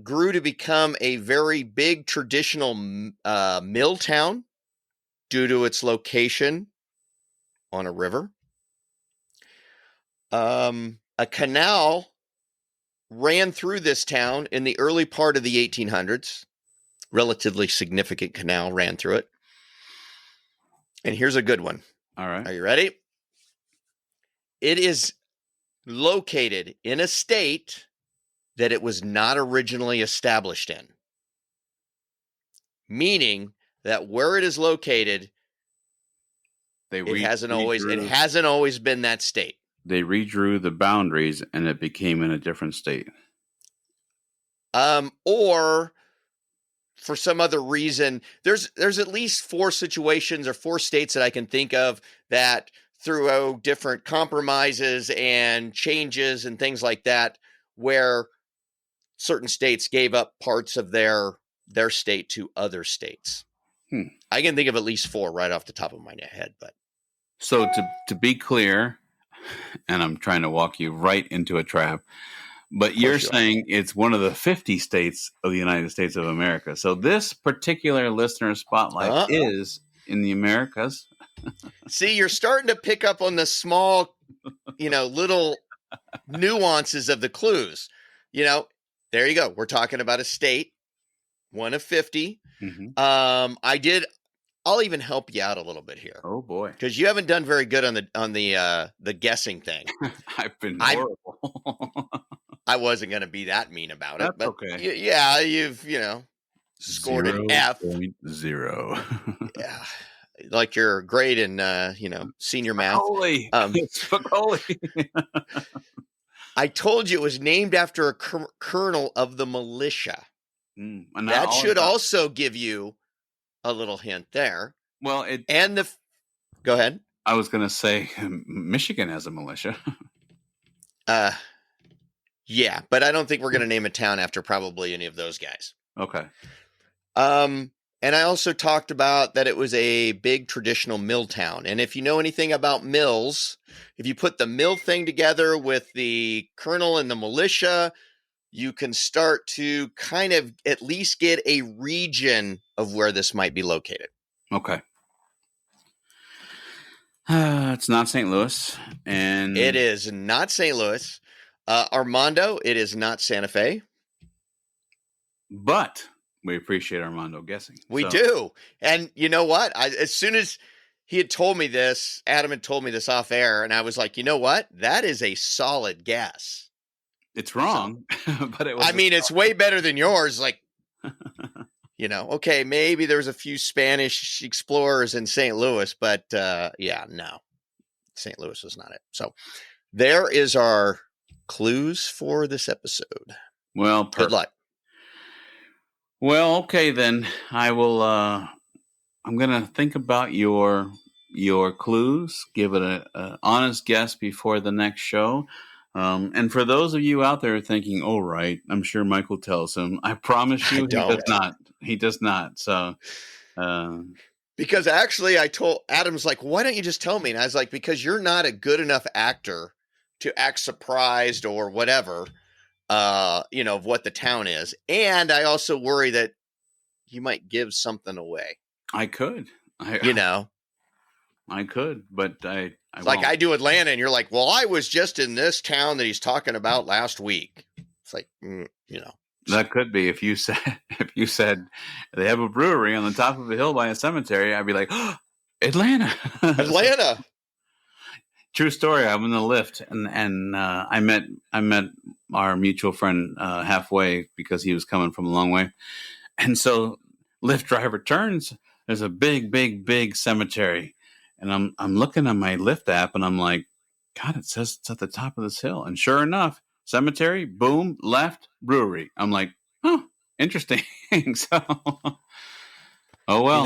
Speaker 4: grew to become a very big traditional mill town due to its location on a river. A canal ran through this town in the early part of the 1800s. Relatively significant canal ran through it. And here's a good one.
Speaker 1: All right.
Speaker 4: Are you ready? It is located in a state that it was not originally established in. Meaning that where it is located, it hasn't always been that state.
Speaker 1: They redrew the boundaries and it became in a different state.
Speaker 4: Or for some other reason, there's at least 4 situations or 4 states that I can think of that through different compromises and changes and things like that, where certain states gave up parts of their state to other states. I can think of at least 4 right off the top of my head. But
Speaker 1: so to be clear, and I'm trying to walk you right into a trap, but you're saying it's one of the 50 states of the United States of America. So this particular listener spotlight is in the Americas.
Speaker 4: See, you're starting to pick up on the small, little nuances of the clues. There you go. We're talking about a state, one of 50. Mm-hmm. I'll even help you out a little bit here.
Speaker 1: Oh boy,
Speaker 4: because you haven't done very good on the guessing thing.
Speaker 1: I've been horrible.
Speaker 4: I wasn't going to be that mean about it, but
Speaker 1: okay.
Speaker 4: You've scored an F.
Speaker 1: 0.0.
Speaker 4: Yeah, like you're great in senior math.
Speaker 1: Spicoli.
Speaker 4: I told you it was named after a colonel of the militia. That should also give you a little hint there.
Speaker 1: Well,
Speaker 4: go ahead.
Speaker 1: I was going to say Michigan has a militia.
Speaker 4: Yeah, but I don't think we're going to name a town after probably any of those guys.
Speaker 1: Okay.
Speaker 4: And I also talked about that it was a big traditional mill town. And if you know anything about mills, if you put the mill thing together with the colonel and the militia, you can start to kind of at least get a region of where this might be located.
Speaker 1: Okay. It's not St. Louis. And
Speaker 4: it is not St. Louis. Armando, it is not Santa Fe.
Speaker 1: But we appreciate Armando guessing.
Speaker 4: We do. And you know what? As soon as he had told me this, Adam had told me this off air, and I was like, you know what? That is a solid guess.
Speaker 1: It's wrong, but it was.
Speaker 4: It's way better than yours. Like, okay, maybe there was a few Spanish explorers in St. Louis, but no. St. Louis is not it. So there is our clues for this episode.
Speaker 1: Well, perfect.
Speaker 4: Good luck.
Speaker 1: Well, okay then. I will. I'm gonna think about your clues. Give it a honest guess before the next show. And for those of you out there thinking, "Oh, right," I'm sure Michael tells him. I promise you, he does not. He does not. So.
Speaker 4: Because actually, I told Adam's like, "Why don't you just tell me?" And I was like, "Because you're not a good enough actor to act surprised or whatever." Of what the town is. And I also worry that you might give something away.
Speaker 1: I could. I could, but I
Speaker 4: like I do Atlanta, and you're like, well, I was just in this town that he's talking about last week. It's like,
Speaker 1: That could be if you said they have a brewery on the top of a hill by a cemetery, I'd be like, oh, Atlanta.
Speaker 4: Atlanta.
Speaker 1: True story. I'm in the lift, and I met our mutual friend halfway because he was coming from a long way, and so lift driver turns. There's a big cemetery, and I'm looking at my Lyft app, and I'm like, God, it says it's at the top of this hill, and sure enough, cemetery, boom, left, brewery. I'm like, oh, interesting. So, oh well,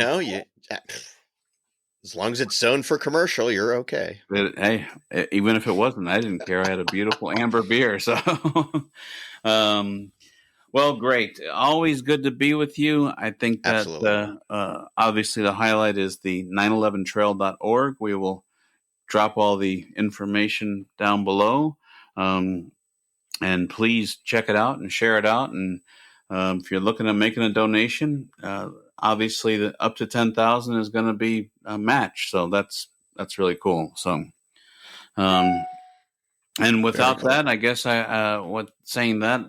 Speaker 4: as long as it's zoned for commercial, you're okay.
Speaker 1: Hey, even if it wasn't, I didn't care. I had a beautiful amber beer. So, well, great. Always good to be with you. I think that obviously the highlight is the 911trail.org. We will drop all the information down below. And please check it out and share it out. And if you're looking at making a donation, obviously, the up to 10,000 is going to be a match, so that's really cool. So, and without that, I guess saying that,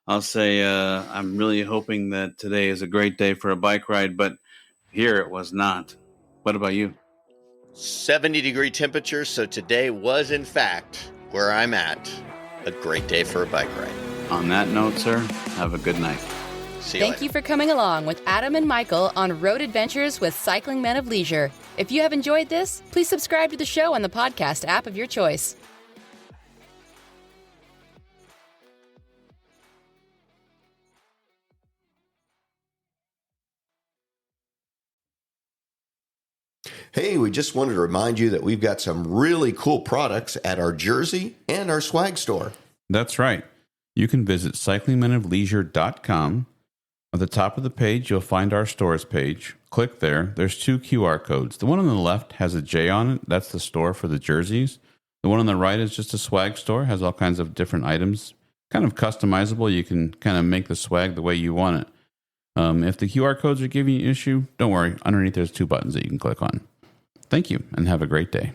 Speaker 1: I'll say I'm really hoping that today is a great day for a bike ride, but here it was not. What about you?
Speaker 4: 70-degree temperatures, so today was in fact where I'm at a great day for a bike ride.
Speaker 1: On that note, sir, have a good night.
Speaker 3: Thank you for coming along with Adam and Michael on Road Adventures with Cycling Men of Leisure. If you have enjoyed this, please subscribe to the show on the podcast app of your choice.
Speaker 2: Hey, we just wanted to remind you that we've got some really cool products at our jersey and our swag store.
Speaker 7: That's right. You can visit cyclingmenofleisure.com. At the top of the page, you'll find our stores page. Click there. There's 2 QR codes. The one on the left has a J on it. That's the store for the jerseys. The one on the right is just a swag store. Has all kinds of different items. Kind of customizable. You can kind of make the swag the way you want it. If the QR codes are giving you an issue, don't worry. Underneath, there's 2 buttons that you can click on. Thank you, and have a great day.